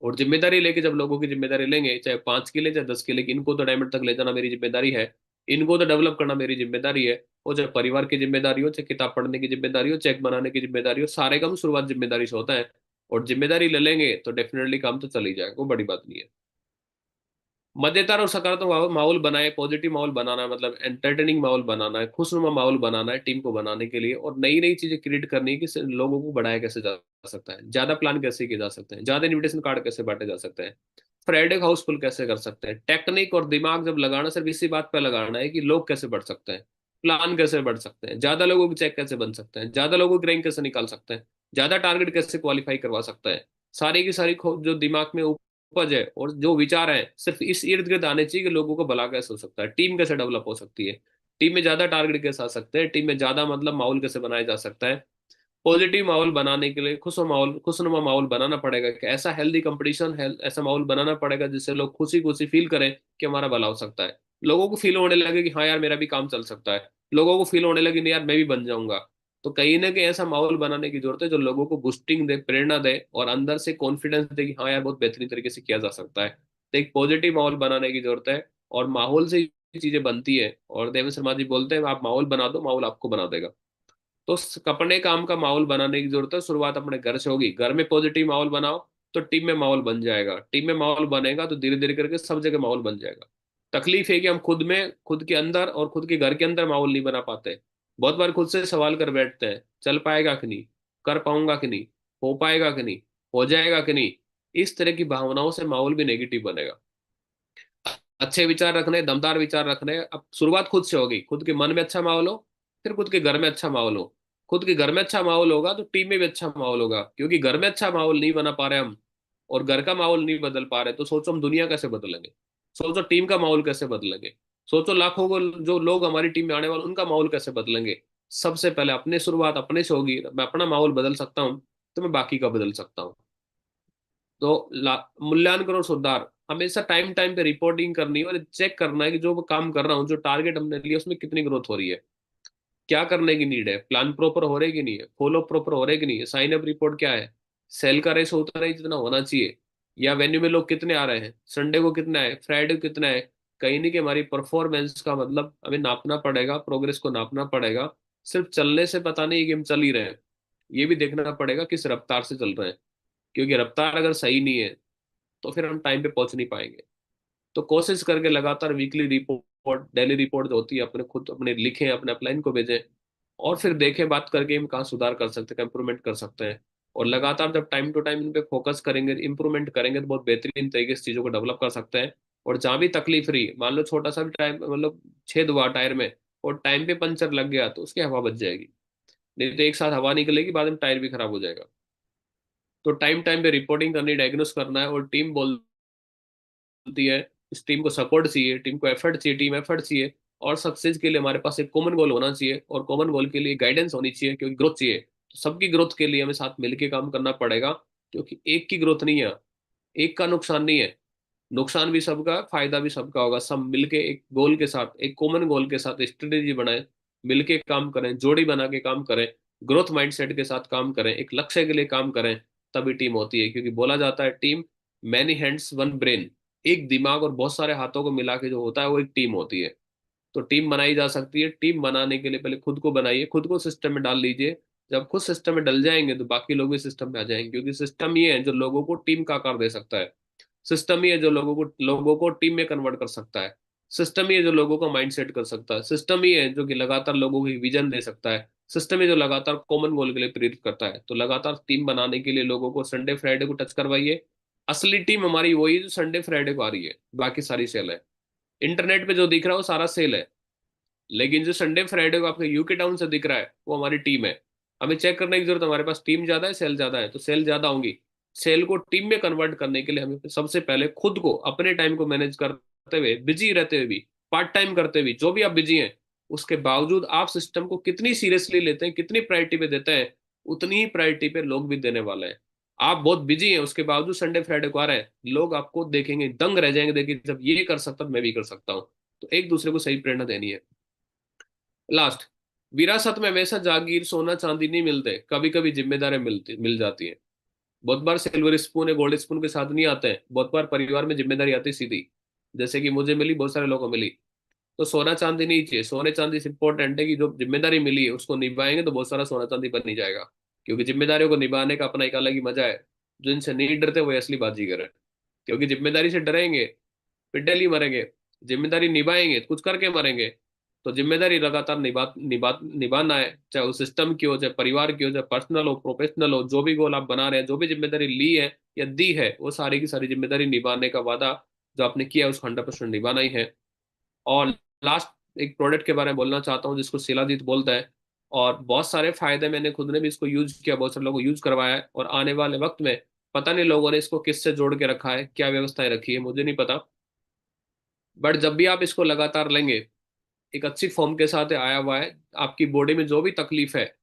और जिम्मेदारी लेके जब लोगों की जिम्मेदारी लेंगे, चाहे 5 किले चाहे 10 किले की, इनको तो डायमंड तक ले जाना मेरी जिम्मेदारी है, इनको तो डेवलप करना मेरी जिम्मेदारी है। और चाहे परिवार की जिम्मेदारी हो, चाहे किताब पढ़ने की जिम्मेदारी हो, चेक बनाने की जिम्मेदारी हो, सारे काम शुरुआत जिम्मेदारी से होता है। और जिम्मेदारी ले लेंगे तो डेफिनेटली काम तो चल ही जाएगा, कोई बड़ी बात नहीं है। मजेदार और सकारात्मक माहौल बनाए, पॉजिटिव माहौल बनाना है, मतलब एंटरटेनिंग माहौल बनाना है, खुशनुमा माहौल बनाना है टीम को बनाने के लिए, और नई नई चीजें क्रिएट करनी है कि लोगों को बढ़ाया कैसे जा सकता है, ज्यादा प्लान कैसे किए जा सकते हैं, ज्यादा इनविटेशन कार्ड कैसे बांटे जा सकते हैं, फ्राइडे हाउसफुल कैसे कर सकते हैं। टेक्निक और दिमाग जब लगाना, सिर्फ इसी बात पे लगाना है कि लोग कैसे बढ़ सकते हैं, प्लान कैसे बढ़ सकते हैं, ज्यादा लोगों की चेक कैसे बन सकते हैं, ज्यादा लोगों की रैंक कैसे निकाल सकते हैं, ज्यादा टारगेट कैसे क्वालिफाई करवा सकते हैं। सारी की सारी जो दिमाग में उपज है और जो विचार है, सिर्फ इस इर्द गिर्द आने चाहिए कि लोगों को भला कैसे हो सकता है, टीम कैसे डेवलप हो सकती है, टीम में ज्यादा टारगेट कैसे आ सकते हैं, टीम में ज्यादा मतलब माहौल कैसे बनाया जा सकता है। पॉजिटिव माहौल बनाने के लिए खुशनुमा माहौल बनाना पड़ेगा, कि ऐसा हेल्दी कंपटीशन है, ऐसा माहौल बनाना पड़ेगा जिससे लोग खुशी खुशी फील करें कि हमारा भला हो सकता है। लोगों को फील होने लगे कि हाँ यार मेरा भी काम चल सकता है, लोगों को फील होने लगे नहीं यार मैं भी बन जाऊंगा। तो कहीं ना कहीं ऐसा माहौल बनाने की जरूरत है जो लोगों को बूस्टिंग दे, प्रेरणा दे, और अंदर से कॉन्फिडेंस दे कि हाँ यार बहुत बेहतरीन तरीके से किया जा सकता है। तो एक पॉजिटिव माहौल बनाने की जरूरत है, और माहौल से ही चीजें बनती है। और देवेंद्र शर्मा जी बोलते हैं आप माहौल बना दो, माहौल आपको बना देगा। तो अपने काम का माहौल बनाने की जरूरत है, शुरुआत अपने घर से होगी। घर में पॉजिटिव माहौल बनाओ तो टीम में माहौल बन जाएगा, टीम में माहौल बनेगा तो धीरे धीरे करके सब जगह माहौल बन जाएगा। तकलीफ है कि हम खुद में, खुद के अंदर और खुद के घर के अंदर माहौल नहीं बना पाते। बहुत बार खुद से सवाल कर बैठते हैं, चल पाएगा कि नहीं, कर पाऊंगा कि नहीं, हो पाएगा कि नहीं, हो जाएगा कि नहीं। इस तरह की भावनाओं से माहौल भी नेगेटिव बनेगा। अच्छे विचार रखने, दमदार विचार रखने, अब शुरुआत खुद से होगी। खुद के मन में अच्छा माहौल हो, फिर खुद के घर में अच्छा माहौल हो। खुद के घर में अच्छा माहौल होगा तो टीम में भी अच्छा माहौल होगा, क्योंकि घर में अच्छा माहौल नहीं बना पा रहे हम, और घर का माहौल नहीं बदल पा रहे, तो सोचो हम दुनिया कैसे बदलेंगे, सोचो टीम का माहौल कैसे बदलेंगे, सोचो लाखों को जो लोग हमारी टीम में आने वाले उनका माहौल कैसे बदलेंगे। सबसे पहले अपने शुरुआत अपने से होगी। मैं अपना माहौल बदल सकता हूँ तो मैं बाकी का बदल सकता हूँ। तो मूल्यांकन और सुधार, हमेशा टाइम टाइम पे रिपोर्टिंग करनी है, और चेक करना है कि जो मैं काम कर रहा हूँ, जो टारगेट हमने लिया उसमें कितनी ग्रोथ हो रही है, क्या करने की नीड है, प्लान प्रॉपर हो रहा है कि नहीं है, फॉलो प्रॉपर हो रहा है कि नहीं है, साइन अप रिपोर्ट क्या है, सेल का रेस उतना ही जितना होना चाहिए, या वेन्यू में लोग कितने आ रहे हैं, संडे को कितना है, फ्राइडे को कितना है। कहीं नहीं कि हमारी परफॉर्मेंस का मतलब हमें नापना पड़ेगा, प्रोग्रेस को नापना पड़ेगा। सिर्फ चलने से पता नहीं कि हम चल ही रहे हैं, ये भी देखना पड़ेगा किस रफ्तार से चल रहे हैं, क्योंकि रफ्तार अगर सही नहीं है तो फिर हम टाइम पे पहुंच नहीं पाएंगे। तो कोशिश करके लगातार वीकली रिपोर्ट, डेली रिपोर्ट जो होती है अपने खुद अपने लिखें, अपने अपलाइन को भेजें, और फिर देखें बात करके हम कहाँ सुधार कर सकते हैं, इंप्रूवमेंट कर सकते हैं। और लगातार जब टाइम टू टाइम इन पे फोकस करेंगे, इंप्रूवमेंट करेंगे, तो बहुत बेहतरीन तरीके से चीज़ों को डेवलप कर सकते हैं। और जहाँ भी तकलीफ रही, मान लो छोटा सा भी टाइम मतलब छेद हुआ टायर में, और टाइम पे पंचर लग गया, तो उसकी हवा बच जाएगी। नहीं तो एक साथ हवा निकलेगी, बाद में टायर भी खराब हो जाएगा। तो टाइम टाइम पे रिपोर्टिंग करनी, डायग्नोस करना है। और टीम बोलती है, इस टीम को सपोर्ट चाहिए, टीम को एफर्ट चाहिए, टीम एफर्ट चाहिए। और सक्सेस के लिए हमारे पास एक कॉमन गोल होना चाहिए, और कॉमन गोल के लिए गाइडेंस होनी चाहिए, क्योंकि ग्रोथ चाहिए। तो सबकी ग्रोथ के लिए हमें साथ मिलकर काम करना पड़ेगा, क्योंकि एक की ग्रोथ नहीं है, एक का नुकसान नहीं है, नुकसान भी सबका, फायदा भी सबका होगा। सब मिलके एक गोल के साथ, एक कॉमन गोल के साथ स्ट्रेटेजी बनाए, मिलके काम करें, जोड़ी बना के काम करें, ग्रोथ माइंडसेट के साथ काम करें, एक लक्ष्य के लिए काम करें, तभी टीम होती है। क्योंकि बोला जाता है team many hands one brain, एक दिमाग और बहुत सारे हाथों को मिला के जो होता है वो एक टीम होती है। तो टीम बनाई जा सकती है। टीम बनाने के लिए पहले खुद को बनाइए, खुद को सिस्टम में डाल लीजिए। जब खुद सिस्टम में डल जाएंगे तो बाकी लोग भी सिस्टम में आ जाएंगे, क्योंकि सिस्टम ही है जो लोगों को टीम का आकार दे सकता है। सिस्टम ही है जो लोगों को टीम में कन्वर्ट कर सकता है। सिस्टम ही है जो लोगों का माइंड सेट कर सकता है। सिस्टम ही है जो कि लगातार लोगों को विजन दे सकता है। सिस्टम ही जो लगातार कॉमन गोल के लिए प्रेरित करता है। तो लगातार टीम बनाने के लिए लोगों को संडे फ्राइडे को टच करवाइए। असली टीम हमारी वही है जो संडे फ्राइडे को आ रही है, बाकी सारी सेल है। इंटरनेट पे जो दिख रहा है वो सारा सेल है, लेकिन जो संडे फ्राइडे को आपके यूके टाउन से दिख रहा है वो हमारी टीम है। हमें चेक करने की जरूरत है, हमारे पास टीम ज्यादा है सेल ज्यादा है। तो सेल ज्यादा होंगी, सेल को टीम में कन्वर्ट करने के लिए हमें सबसे पहले खुद को अपने टाइम को मैनेज करते हुए, बिजी रहते हुए भी, पार्ट टाइम करते हुए, जो भी आप बिजी हैं उसके बावजूद आप सिस्टम को कितनी सीरियसली लेते हैं, कितनी प्रायोरिटी पे देते हैं, उतनी ही प्रायोरिटी पे लोग भी देने वाले हैं। आप बहुत बिजी हैं उसके बावजूद संडे फ्राइडे को आ रहे हैं, लोग आपको देखेंगे, दंग रह जाएंगे, देखिए जब ये कर सकता तो मैं भी कर सकता हूँ। तो एक दूसरे को सही प्रेरणा देनी है। लास्ट, विरासत में वैसा जागीर सोना चांदी नहीं मिलते, कभी कभी जिम्मेदारी मिल जाती है। बहुत बार सिल्वर स्पून या गोल्ड स्पून के साथ नहीं आते हैं, बहुत बार परिवार में जिम्मेदारी आती है सीधी, जैसे कि मुझे मिली, बहुत सारे लोगों को मिली। तो सोना चांदी नहीं चाहिए, सोने चांदी से इंपॉर्टेंट है कि जो जिम्मेदारी मिली है उसको निभाएंगे तो बहुत सारा सोना चांदी बन नहीं जाएगा। क्योंकि जिम्मेदारियों को निभाने का अपना एक अलग ही मजा है। जो इनसे नहीं डरते वो असली बाजीगर है। क्योंकि जिम्मेदारी से डरेंगे फिर डेली मरेंगे, जिम्मेदारी निभाएंगे तो कुछ करके मरेंगे। तो जिम्मेदारी लगातार निभाना है, चाहे वो सिस्टम की हो, चाहे परिवार की हो, चाहे पर्सनल हो, प्रोफेशनल हो, जो भी गोल आप बना रहे हैं, जो भी जिम्मेदारी ली है या दी है, वो सारी की सारी जिम्मेदारी निभाने का वादा जो आपने किया है उसको 100% निभाना ही है। और लास्ट एक प्रोडक्ट के बारे में बोलना चाहता हूँ जिसको शिलाजीत बोलता है। और बहुत सारे फायदे, मैंने खुद ने भी इसको यूज किया, बहुत सारे लोगों को यूज करवाया है, और आने वाले वक्त में पता नहीं लोगों ने इसको किससे जोड़ के रखा है, क्या व्यवस्थाएं रखी है, मुझे नहीं पता। बट जब भी आप इसको लगातार लेंगे, एक अच्छी फॉर्म के साथ आया हुआ है, आपकी बॉडी में जो भी तकलीफ है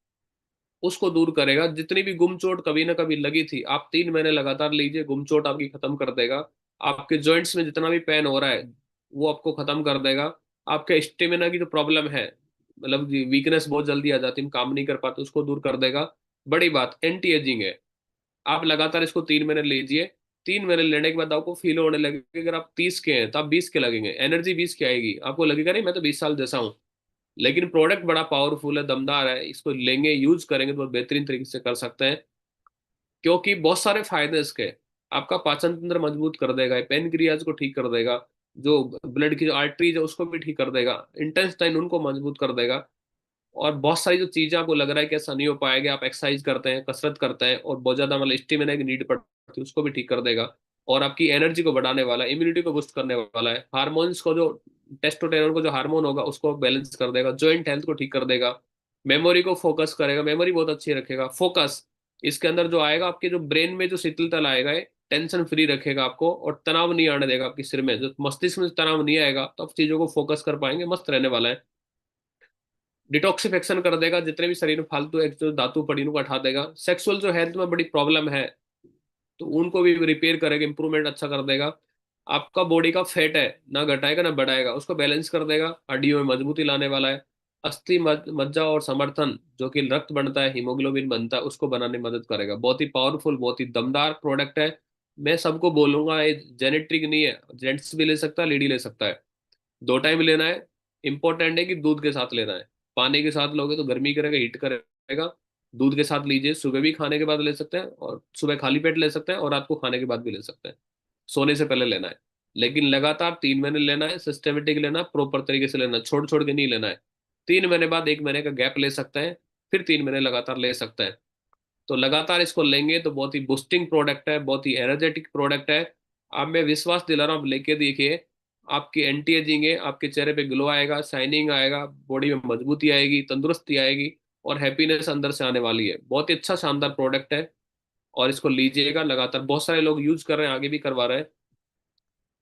उसको दूर करेगा। जितनी भी गुमचोट कभी ना कभी लगी थी, आप 3 महीने लगातार लीजिए, गुमचोट आपकी खत्म कर देगा। आपके जॉइंट्स में जितना भी पेन हो रहा है वो आपको खत्म कर देगा। आपके स्टेमिना की जो प्रॉब्लम है, मतलब वीकनेस बहुत जल्दी आ जाती है, हम काम नहीं कर पाते, उसको दूर कर देगा। बड़ी बात, एंटी एजिंग है। आप लगातार इसको 3 महीने लीजिए। 3 महीने लेने के बाद आपको फील होने लगेगा, अगर आप 30 के हैं तो आप 20 के लगेंगे, एनर्जी 20 की आएगी, आपको लगेगा नहीं मैं तो 20 साल जैसा हूँ। लेकिन प्रोडक्ट बड़ा पावरफुल है, दमदार है, इसको लेंगे यूज करेंगे तो बहुत बेहतरीन तरीके से कर सकते हैं। क्योंकि बहुत सारे फायदे इसके, आपका पाचन तंत्र मजबूत कर देगा, पेनक्रियाज को ठीक कर देगा, जो ब्लड की जो आर्टरीज है उसको भी ठीक कर देगा, इंटेस्टाइन उनको मजबूत कर देगा। और बहुत सारी जो चीजें आपको लग रहा है कि ऐसा नहीं हो पाएगा, आप एक्सरसाइज करते हैं, कसरत करते हैं और बहुत ज्यादा मतलब स्टेमिना की नीड पड़ती है, उसको भी ठीक कर देगा। और आपकी एनर्जी को बढ़ाने वाला है, इम्यूनिटी को बूस्ट करने वाला है, हार्मोन्स को जो टेस्टोस्टेरोन को जो हार्मोन होगा उसको बैलेंस कर देगा, जॉइंट हेल्थ को ठीक कर देगा, मेमोरी को फोकस करेगा, मेमोरी बहुत अच्छी रखेगा, फोकस इसके अंदर जो आएगा, आपके जो ब्रेन में जो शीतलता लाएगा, ये टेंशन फ्री रखेगा आपको, और तनाव नहीं आने देगा आपके सिर में, जो मस्तिष्क में तनाव नहीं आएगा तो आप चीजों को फोकस कर पाएंगे, मस्त रहने वाला है। डिटॉक्सिफिकेशन कर देगा, जितने भी शरीर में फालतू एक जो धातु पड़ी उनको हटा देगा। सेक्सुअल जो हेल्थ में बड़ी प्रॉब्लम है तो उनको भी रिपेयर करेगा, इंप्रूवमेंट अच्छा कर देगा। आपका बॉडी का फैट है ना घटाएगा ना बढ़ाएगा, उसको बैलेंस कर देगा, हड्डियों में मजबूती लाने वाला है। अस्थि मज्जा और समर्थन, जो कि रक्त बनता है, हीमोग्लोबिन बनता है, उसको बनाने में मदद करेगा। बहुत ही पावरफुल, बहुत ही दमदार प्रोडक्ट है। मैं सबको बोलूंगा ये जेनेट्रिक नहीं है, जेंट्स भी ले सकता है, लेडी ले सकता है। 2 टाइम लेना है। इंपॉर्टेंट है कि दूध के साथ लेना है। पानी के साथ लोगे तो गर्मी करेगा, हीट करेगा। दूध के साथ लीजिए, सुबह भी खाने के बाद ले सकते हैं, और सुबह खाली पेट ले सकते हैं, और रात को खाने के बाद भी ले सकते हैं। सोने से पहले लेना है। लेकिन लगातार 3 महीने लेना है, सिस्टमेटिक लेना, प्रॉपर तरीके से लेना, छोड़ छोड़ के नहीं लेना है। 3 महीने बाद 1 महीने का गैप ले सकते हैं, फिर 3 महीने लगातार ले सकते हैं। तो लगातार इसको लेंगे तो बहुत ही बूस्टिंग प्रोडक्ट है, बहुत ही एनर्जेटिक प्रोडक्ट है। आप, मैं विश्वास दिला रहा हूँ, आप लेके देखिए, आपकी एंटी एजिंग है, आपके चेहरे पे ग्लो आएगा, शाइनिंग आएगा, बॉडी में मजबूती आएगी, तंदुरुस्ती आएगी, और हैप्पीनेस अंदर से आने वाली है। बहुत ही अच्छा शानदार प्रोडक्ट है, और इसको लीजिएगा लगातार। बहुत सारे लोग यूज कर रहे हैं, आगे भी करवा रहे हैं।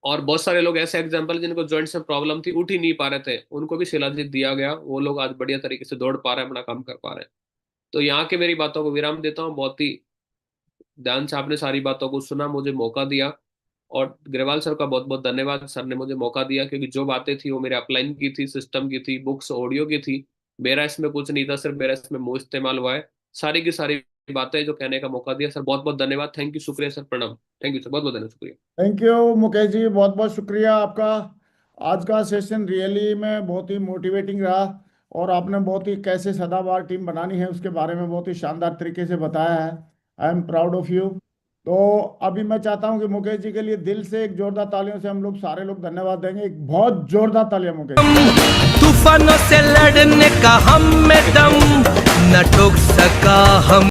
और बहुत सारे लोग ऐसे एग्जाम्पल जिनको जॉइंट्स में प्रॉब्लम थी, उठ ही नहीं पा रहे थे, उनको भी शिलाजीत दिया गया, वो लोग आज बढ़िया तरीके से दौड़ पा रहे हैं, अपना काम कर पा रहे हैं। तो यहाँ के मेरी बातों को विराम देता हूँ। बहुत ही ध्यान से आपने सारी बातों को सुना, मुझे मौका दिया। और ग्रेवाल सर का बहुत बहुत धन्यवाद, सर ने मुझे मौका दिया, क्योंकि जो बातें थी वो मेरे अपलाइन की थी, सिस्टम की थी, बुक्स ऑडियो की थी, मेरा इसमें कुछ नहीं था, सिर्फ मेरा इसमें मुंह इस्तेमाल हुआ है। सारी की सारी बातें जो कहने का मौका दिया सर, बहुत बहुत धन्यवाद। थैंक यू, शुक्रिया सर, प्रणाम। थैंक यू सर, बहुत बहुत धन्यवाद, शुक्रिया। थैंक यू मुकेश जी, बहुत बहुत शुक्रिया आपका। आज का सेशन रियली में बहुत ही मोटिवेटिंग रहा और आपने बहुत ही कैसे सदाबहार टीम बनानी है उसके बारे में बहुत ही शानदार तरीके से बताया है। I am proud of you. तो अभी मैं चाहता हूं कि मुकेश जी के लिए दिल से एक जोरदार तालियों से हम लोग सारे लोग धन्यवाद देंगे। एक बहुत जोरदार तालियां मुकेश जी। तूफानों से लड़ने का हम में दम, न ठोक सका हम